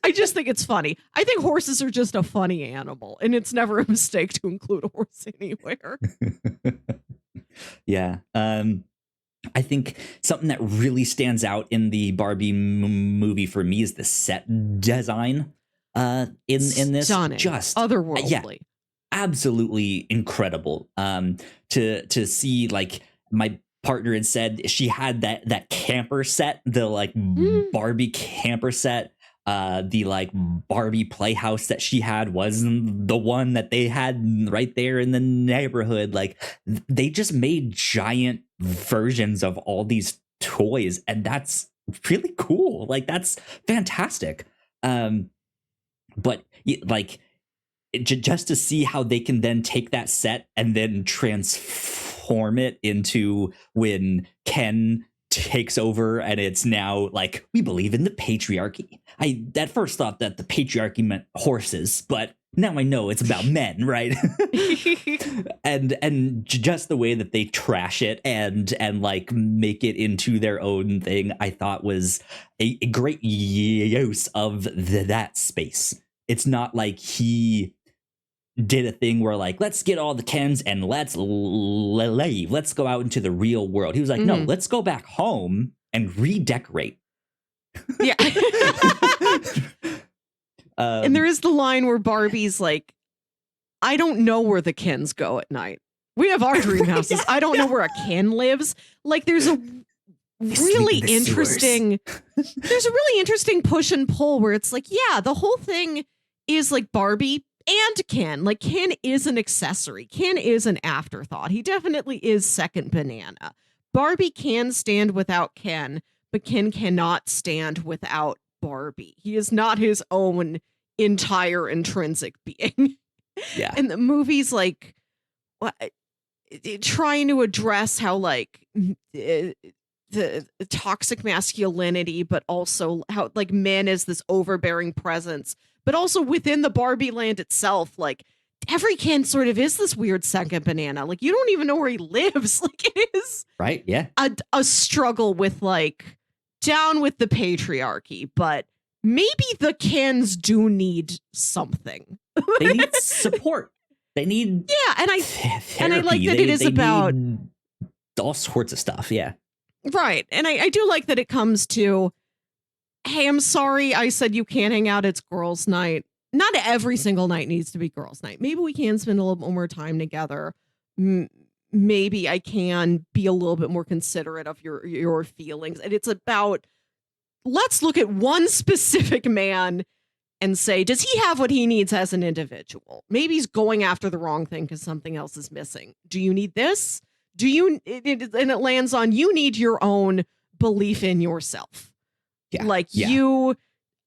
I just think it's funny. I think horses are just a funny animal, and it's never a mistake to include a horse anywhere. Yeah. I think something that really stands out in the Barbie movie for me is the set design in this. Stunning. Just otherworldly. Yeah. Absolutely incredible. To see, like, my partner had said she had that camper set, the like Barbie camper set. The like Barbie playhouse that she had was the one that they had right there in the neighborhood. Like, they just made giant versions of all these toys, and that's really cool. Like, that's fantastic. But like, just to see how they can then take that set and then transform it into when Ken takes over, and it's now like, we believe in the patriarchy. I at first thought that the patriarchy meant horses, but now I know it's about men, right? and just the way that they trash it and like make it into their own thing, I thought was a great use of that space. It's not like he did a thing where, like, let's get all the Kens and let's leave. Let's go out into the real world. He was like, no, let's go back home and redecorate. Yeah. And there is the line where Barbie's like, I don't know where the Kens go at night. We have our dream houses. I don't know where a Ken lives. Like, there's a really interesting push and pull where it's like, yeah, the whole thing is like Barbie and Ken. Like, Ken is an accessory. Ken is an afterthought. He definitely is second banana. Barbie can stand without Ken, but Ken cannot stand without Barbie. He is not his own entire intrinsic being. Yeah. And the movie's like trying to address how, like, the toxic masculinity, but also how, like, men as this overbearing presence, but also within the Barbie land itself, like, every Ken sort of is this weird second banana. Like, you don't even know where he lives. Like, it is right. Yeah. A struggle with, like, down with the patriarchy, but maybe the Kens do need something. They need support. They need and I therapy. like that it is about all sorts of stuff. Yeah. Right. And I do like that it comes to, hey, I'm sorry I said you can't hang out. It's girls' night. Not every single night needs to be girls' night. Maybe we can spend a little bit more time together. Maybe I can be a little bit more considerate of your feelings. And it's about, let's look at one specific man and say, does he have what he needs as an individual? Maybe he's going after the wrong thing because something else is missing. Do you need this? Do you, and it lands on, you need your own belief in yourself. Yeah. Like you,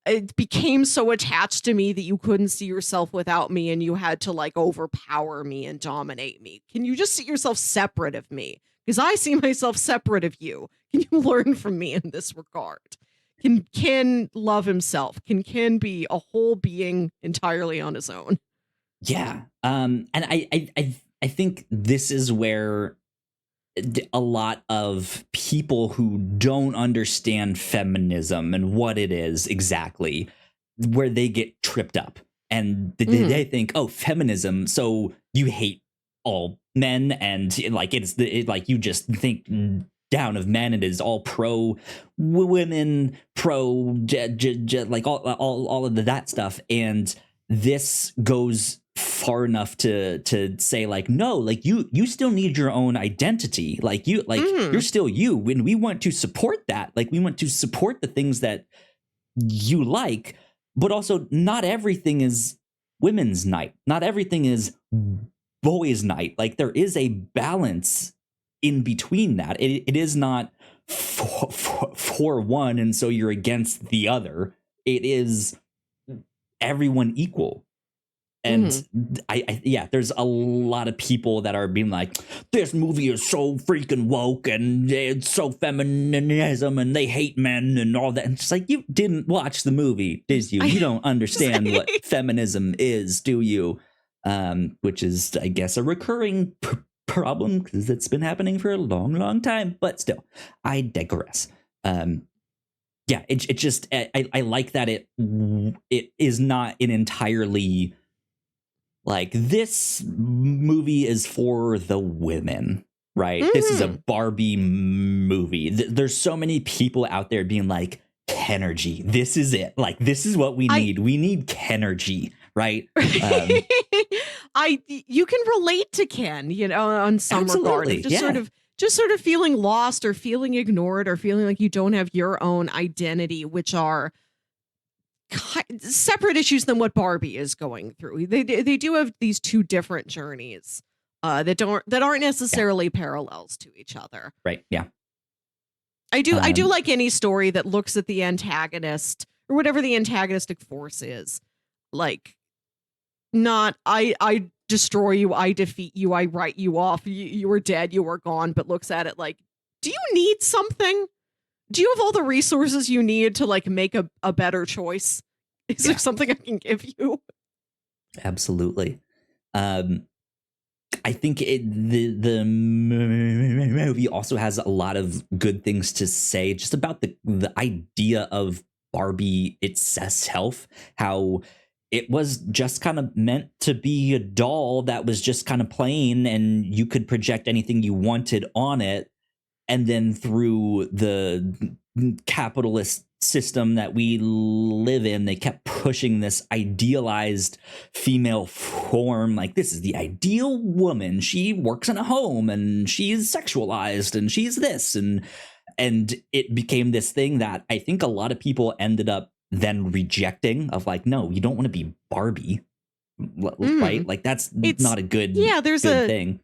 it became so attached to me that you couldn't see yourself without me and you had to like overpower me and dominate me. Can you just see yourself separate of me? Because I see myself separate of you. Can you learn from me in this regard? Can Ken love himself? Can Ken be a whole being entirely on his own? Yeah. And I think this is where a lot of people who don't understand feminism and what it is exactly, where they get tripped up and they think, oh, feminism, so you hate all men and like like you just think down of men. It is all pro women, pro like all of that stuff. And this goes far enough to say like, no, like you still need your own identity. Like you're still you. When we want to support that, like we want to support the things that you like, but also not everything is women's night. Not everything is boys' night. Like there is a balance in between that. It is not for one, and so you're against the other. It is everyone equal. And there's a lot of people that are being like, this movie is so freaking woke and it's so feminism and they hate men and all that. And it's like, you didn't watch the movie, did you? You don't understand what feminism is, do you? Which is, I guess, a recurring problem because it's been happening for a long, long time. But still, I digress. It just, I like that it is not an entirely like, this movie is for the women, right? This is a Barbie movie. There's so many people out there being like, Kenergy, this is it. Like, this is what we need. We need Kenergy, right? You can relate to Ken, you know, on some regard. Just sort of feeling lost or feeling ignored or feeling like you don't have your own identity, which are separate issues than what Barbie is going through. They do have these two different journeys that aren't necessarily parallels to each other. Right. Yeah. I do like any story that looks at the antagonist or whatever the antagonistic force is. Like, not I destroy you, I defeat you, I write you off, you are dead, you are gone, but looks at it like, do you need something? Do you have all the resources you need to like make a better choice? Is there something I can give you? Absolutely. I think the movie also has a lot of good things to say just about the idea of Barbie itself, how it was just kind of meant to be a doll that was just kind of plain and you could project anything you wanted on it. And then through the capitalist system that we live in, they kept pushing this idealized female form. Like, this is the ideal woman. She works in a home and she's sexualized and she's this. And it became this thing that I think a lot of people ended up then rejecting of like, no, you don't want to be Barbie. Right? Like, that's not a good, good thing.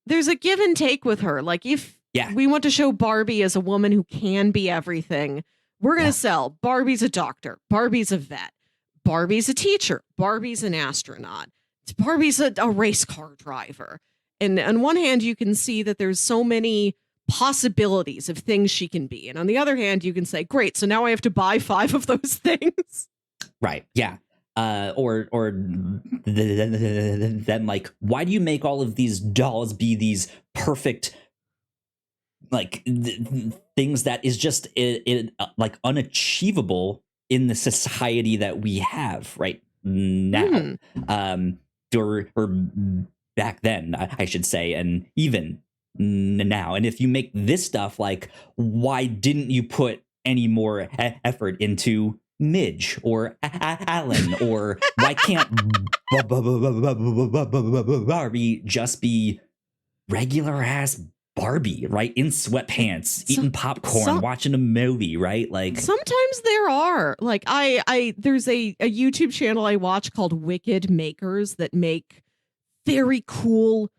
There's a give and take with her. Like, if we want to show Barbie as a woman who can be everything, we're going to sell Barbie's a doctor, Barbie's a vet, Barbie's a teacher, Barbie's an astronaut, Barbie's a race car driver. And on one hand, you can see that there's so many possibilities of things she can be. And on the other hand, you can say, great, so now I have to buy 5 of those things. Right. Yeah. Or then like, why do you make all of these dolls be these perfect, like things that is just like unachievable in the society that we have right now, or back then, I should say, and even now. And if you make this stuff, like, why didn't you put any more effort into Midge or Alan? Or why can't Barbie just be regular ass Barbie, right? In sweatpants, eating popcorn, watching a movie, right? Like, sometimes there are, like, there's a YouTube channel I watch called Wicked Makers that make very cool,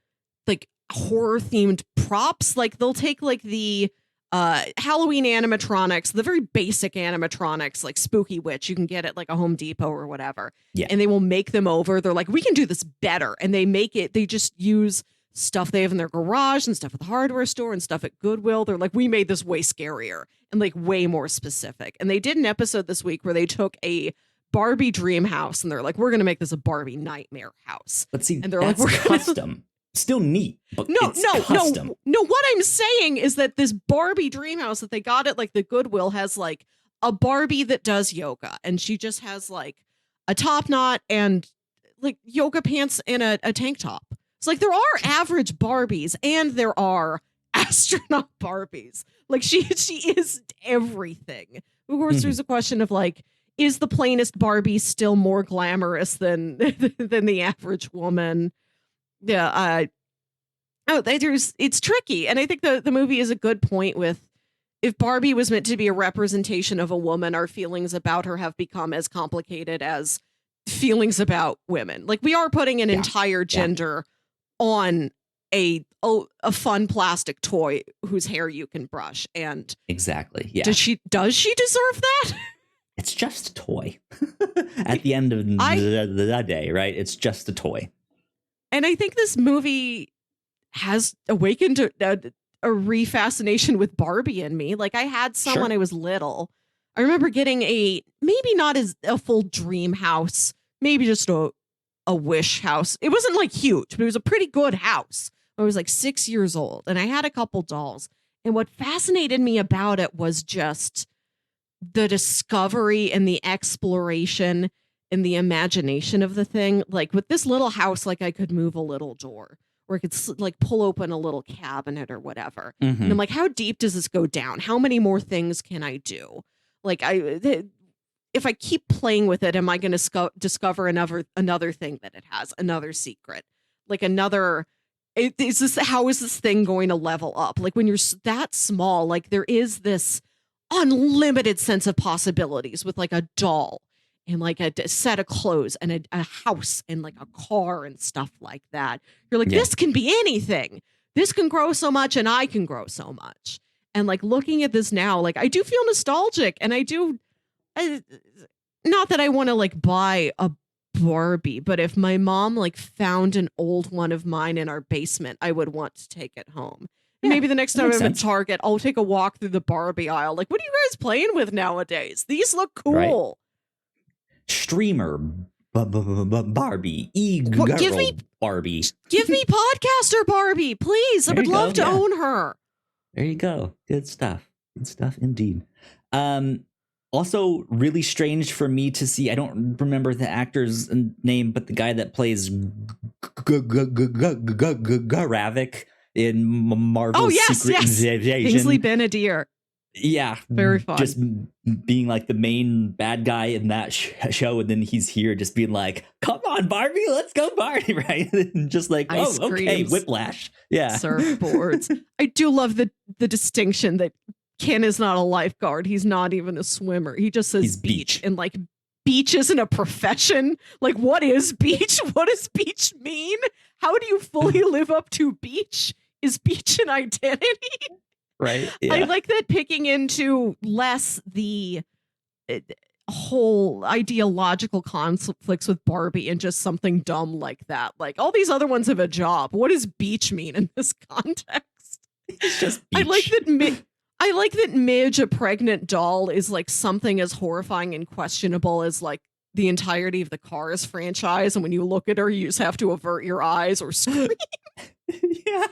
like, horror themed props. Like, they'll take like the Halloween animatronics, the very basic animatronics, like Spooky Witch, you can get at like a Home Depot or whatever. Yeah. And they will make them over. They're like, we can do this better. And they just use stuff they have in their garage and stuff at the hardware store and stuff at Goodwill. They're like, we made this way scarier and like way more specific. And they did an episode this week where they took a Barbie dream house and they're like, we're going to make this a Barbie nightmare house. But see, and they're that's like, we're custom. Still neat, but custom. No. What I'm saying is that this Barbie dream house that they got at like the Goodwill has like a Barbie that does yoga, and she just has like a top knot and like yoga pants and a tank top. It's like there are average Barbies and there are astronaut Barbies. Like she is everything. Of course, there's a question of like, is the plainest Barbie still more glamorous than the average woman? Yeah, it's tricky, and I think the movie is a good point with, if Barbie was meant to be a representation of a woman, our feelings about her have become as complicated as feelings about women. Like, we are putting an entire gender on a fun plastic toy whose hair you can brush, and exactly, yeah. Does she deserve that? It's just a toy. At the end of the day, right? It's just a toy. And I think this movie has awakened a refascination with Barbie in me. Like, I had some when I was little. I remember getting maybe not as a full dream house, maybe just a wish house. It wasn't like huge, but it was a pretty good house. I was like 6 years old, and I had a couple dolls. And what fascinated me about it was just the discovery and the exploration and the imagination of the thing. Like, with this little house, like, I could move a little door, or I could like pull open a little cabinet or whatever. Mm-hmm. And I'm like, how deep does this go down? How many more things can I do? Like, if I keep playing with it, am I going to discover another thing that it has, another secret, like another? How is this thing going to level up? Like, when you're that small, like, there is this unlimited sense of possibilities with like a doll and like a set of clothes and a house and like a car and stuff like that. You're like, this can be anything. This can grow so much, and I can grow so much. And like, looking at this now, like, I do feel nostalgic, and not that I want to like buy a Barbie, but if my mom like found an old one of mine in our basement, I would want to take it home. Yeah, maybe the next time I'm at Target, I'll take a walk through the Barbie aisle. Like, what are you guys playing with nowadays? These look cool. Right. Streamer Barbie, e-girl Barbie. Give me podcaster Barbie, please. I would love to own her. There you go. Good stuff. Good stuff indeed. Also, really strange for me to see, I don't remember the actor's name, but the guy that plays Gravik in Marvel's Secret Invasion. Kingsley Ben-Adir. Yeah. Very fun. Just being like the main bad guy in that show, and then he's here just being like, come on, Barbie, let's go party, right? And just like, Ice okay, whiplash. Yeah. Surfboards. I do love the distinction that Ken is not a lifeguard. He's not even a swimmer. He just says beach. And like, beach isn't a profession. Like, what is beach? What does beach mean? How do you fully live up to beach? Is beach an identity? Right. Yeah. I like that, picking into less the whole ideological conflicts with Barbie and just something dumb like that. Like, all these other ones have a job. What does beach mean in this context? It's just beach. I like that Midge, a pregnant doll, is like something as horrifying and questionable as like the entirety of the Cars franchise. And when you look at her, you just have to avert your eyes or scream. Yeah.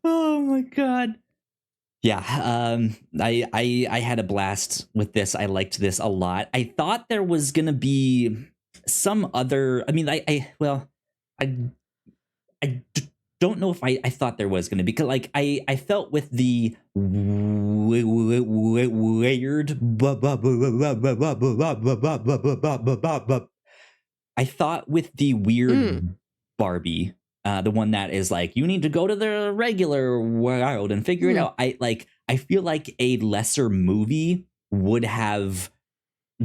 Oh my God. Yeah. I had a blast with this. I liked this a lot. I thought there was gonna be some other. I mean, I don't know if I thought there was going to be, because like I felt with the weird I thought with the weird Barbie, the one that is like, you need to go to the regular world and figure it out. I feel like a lesser movie would have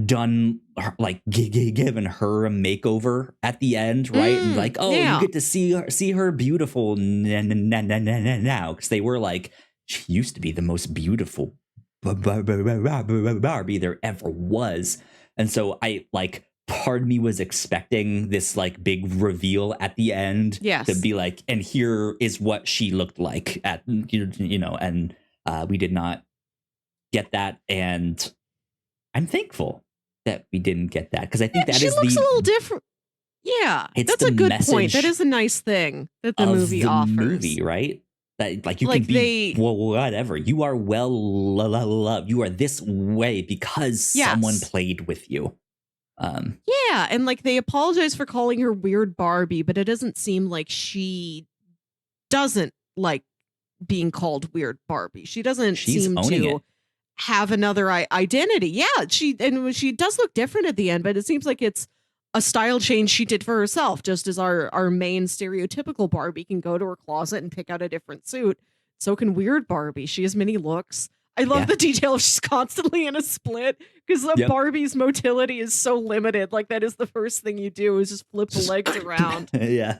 done like given her a makeover at the end, right? And like, oh, you get to see her beautiful now, because they were like, she used to be the most beautiful Barbie there ever was. And so I like, part of me was expecting this like big reveal at the end, to be like, and here is what she looked like at, you know, and we did not get that, and I'm thankful that we didn't get that, because I think that she is looks a little different. Yeah, that's a good point. That is a nice thing that the movie offers. Right? That like you can be whatever. You are well loved. You are this way because someone played with you. Yeah, and like they apologize for calling her Weird Barbie, but it doesn't seem like she doesn't like being called Weird Barbie. She doesn't seem to have another identity. Yeah, she does look different at the end, but it seems like it's a style change she did for herself, just as our main stereotypical Barbie can go to her closet and pick out a different suit. So can Weird Barbie. She has many looks. I love the detail of she's constantly in a split, because Barbie's motility is so limited. Like that is the first thing you do is just flip the legs around. Yeah.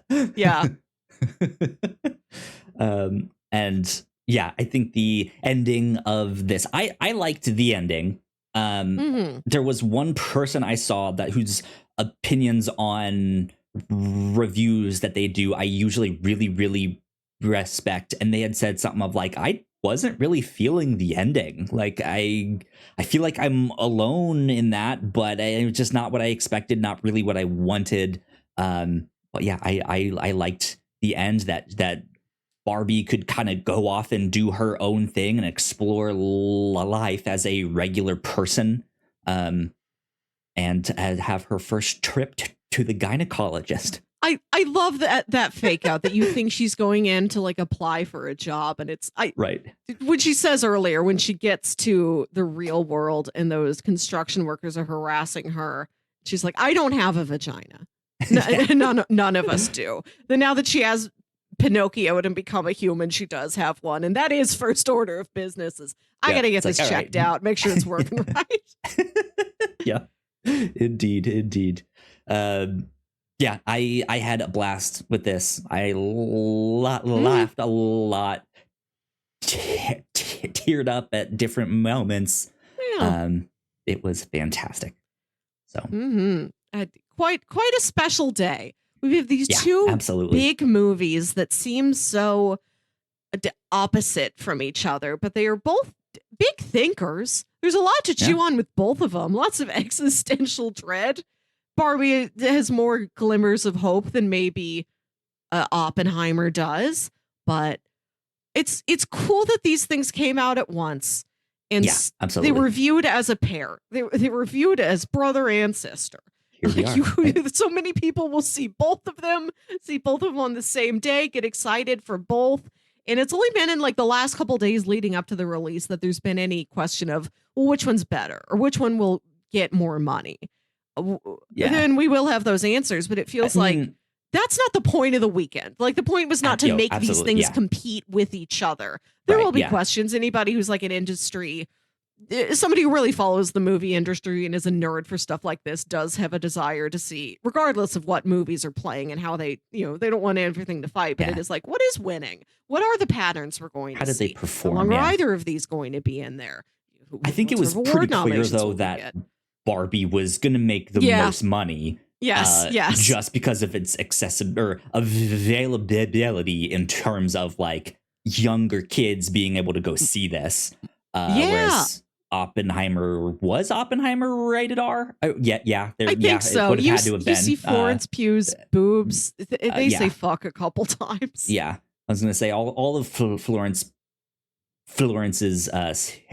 And yeah, I think the ending of this, I liked the ending. There was one person I saw whose opinions on reviews that they do, I usually really, really respect. And they had said something of like, I wasn't really feeling the ending. Like I feel like I'm alone in that, but it's just not what I expected, not really what I wanted. But yeah, I liked the end, that Barbie could kind of go off and do her own thing and explore life as a regular person, and have her first trip to the gynecologist. I love that fake out that you think she's going in to like apply for a job, and it's when she says earlier, when she gets to the real world and those construction workers are harassing her, she's like, I don't have a vagina. None of us do. Then now that she has Pinocchio and become a human, she does have one, and that is first order of business. Is I gotta get this like, checked out, make sure it's working right. Yeah, indeed. Yeah, I had a blast with this. I laughed a lot, teared up at different moments. It was fantastic. So quite a special day. We have these two big movies that seem so opposite from each other, but they are both big thinkers. There's a lot to chew on with both of them. Lots of existential dread. Barbie has more glimmers of hope than maybe Oppenheimer does, but it's cool that these things came out at once, and they were viewed as a pair. They were viewed as brother and sister. So many people will see both of them on the same day, get excited for both. And it's only been in like the last couple days leading up to the release that there's been any question of, well, which one's better or which one will get more money. Then we will have those answers, but it feels like that's not the point of the weekend. Like the point was not to make these things compete with each other. There will be questions. Anybody who's like an industry, somebody who really follows the movie industry and is a nerd for stuff like this does have a desire to see, regardless of what movies are playing and how they don't want everything to fight, but it is like, what is winning? What are the patterns we're going to see? How did they perform? How long are either of these going to be in there? I think it was pretty clear, though, that Barbie was going to make the most money. Yes. Just because of its accessibility or availability in terms of like younger kids being able to go see this. Whereas Oppenheimer rated R? I think so. You see Florence Pugh's boobs. They say fuck a couple times. Yeah, I was going to say all of Florence's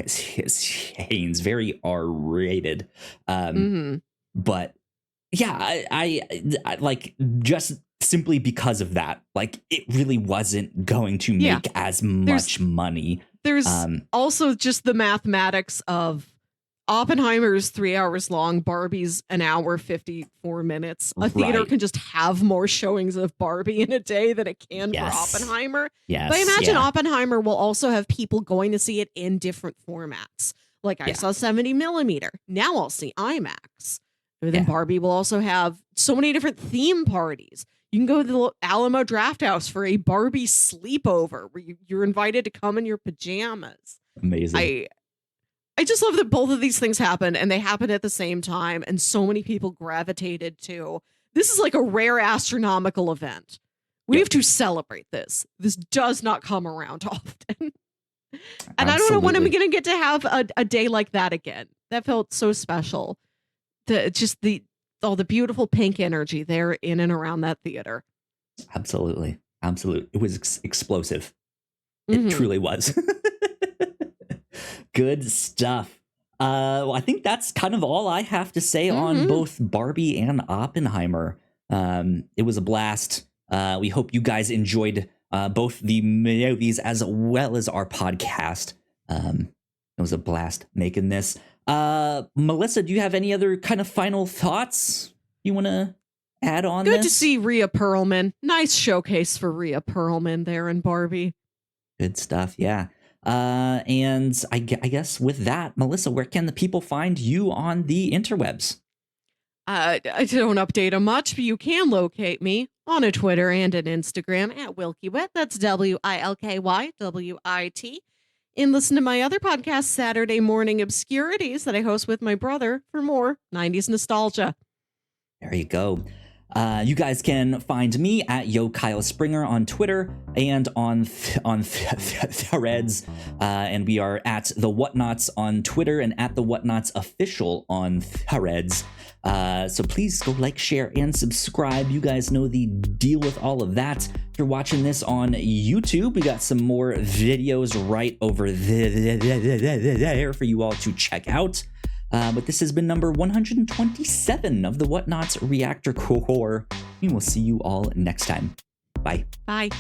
scenes very R-rated, but yeah, I like just simply because of that. Like, it really wasn't going to make as much money. There's also just the mathematics of Oppenheimer's 3 hours long, Barbie's an hour 54 minutes. A theater can just have more showings of Barbie in a day than it can for Oppenheimer. Yes, but I imagine Oppenheimer will also have people going to see it in different formats. Like I saw 70 millimeter. Now I'll see IMAX. And then Barbie will also have so many different theme parties. You can go to the Alamo Draft House for a Barbie sleepover where you're invited to come in your pajamas. Amazing. I just love that both of these things happen and they happen at the same time. And so many people gravitated to. This is like a rare astronomical event. We have to celebrate this. This does not come around often. And I don't know when I'm going to get to have a day like that again. That felt so special. All the beautiful pink energy there in and around that theater. Absolutely. It was explosive. It truly was. Good stuff. Well, I think that's kind of all I have to say on both Barbie and Oppenheimer. It was a blast. We hope you guys enjoyed both the movies as well as our podcast. It was a blast making this. Melissa, do you have any other kind of final thoughts you want to add on Good this? to see Rhea Perlman. Nice showcase for Rhea Perlman there in Barbie. Good stuff, yeah. And I guess with that, Melissa, where can the people find you on the interwebs? I don't update them much, but you can locate me on a Twitter and an Instagram at WilkyWit. That's WilkyWit. And listen to my other podcast, Saturday Morning Obscurities, that I host with my brother for more 90s nostalgia. There you go. You guys can find me at Yo Kyle Springer on Twitter and on Threads. And we are at The Whatnots on Twitter and at The Whatnots Official on Threads. So please go like, share, and subscribe. You guys know the deal with all of that. If you're watching this on YouTube, we got some more videos right over there for you all to check out. But this has been number 127 of the Whatnots Reactor Corps. We will see you all next time. Bye. Bye.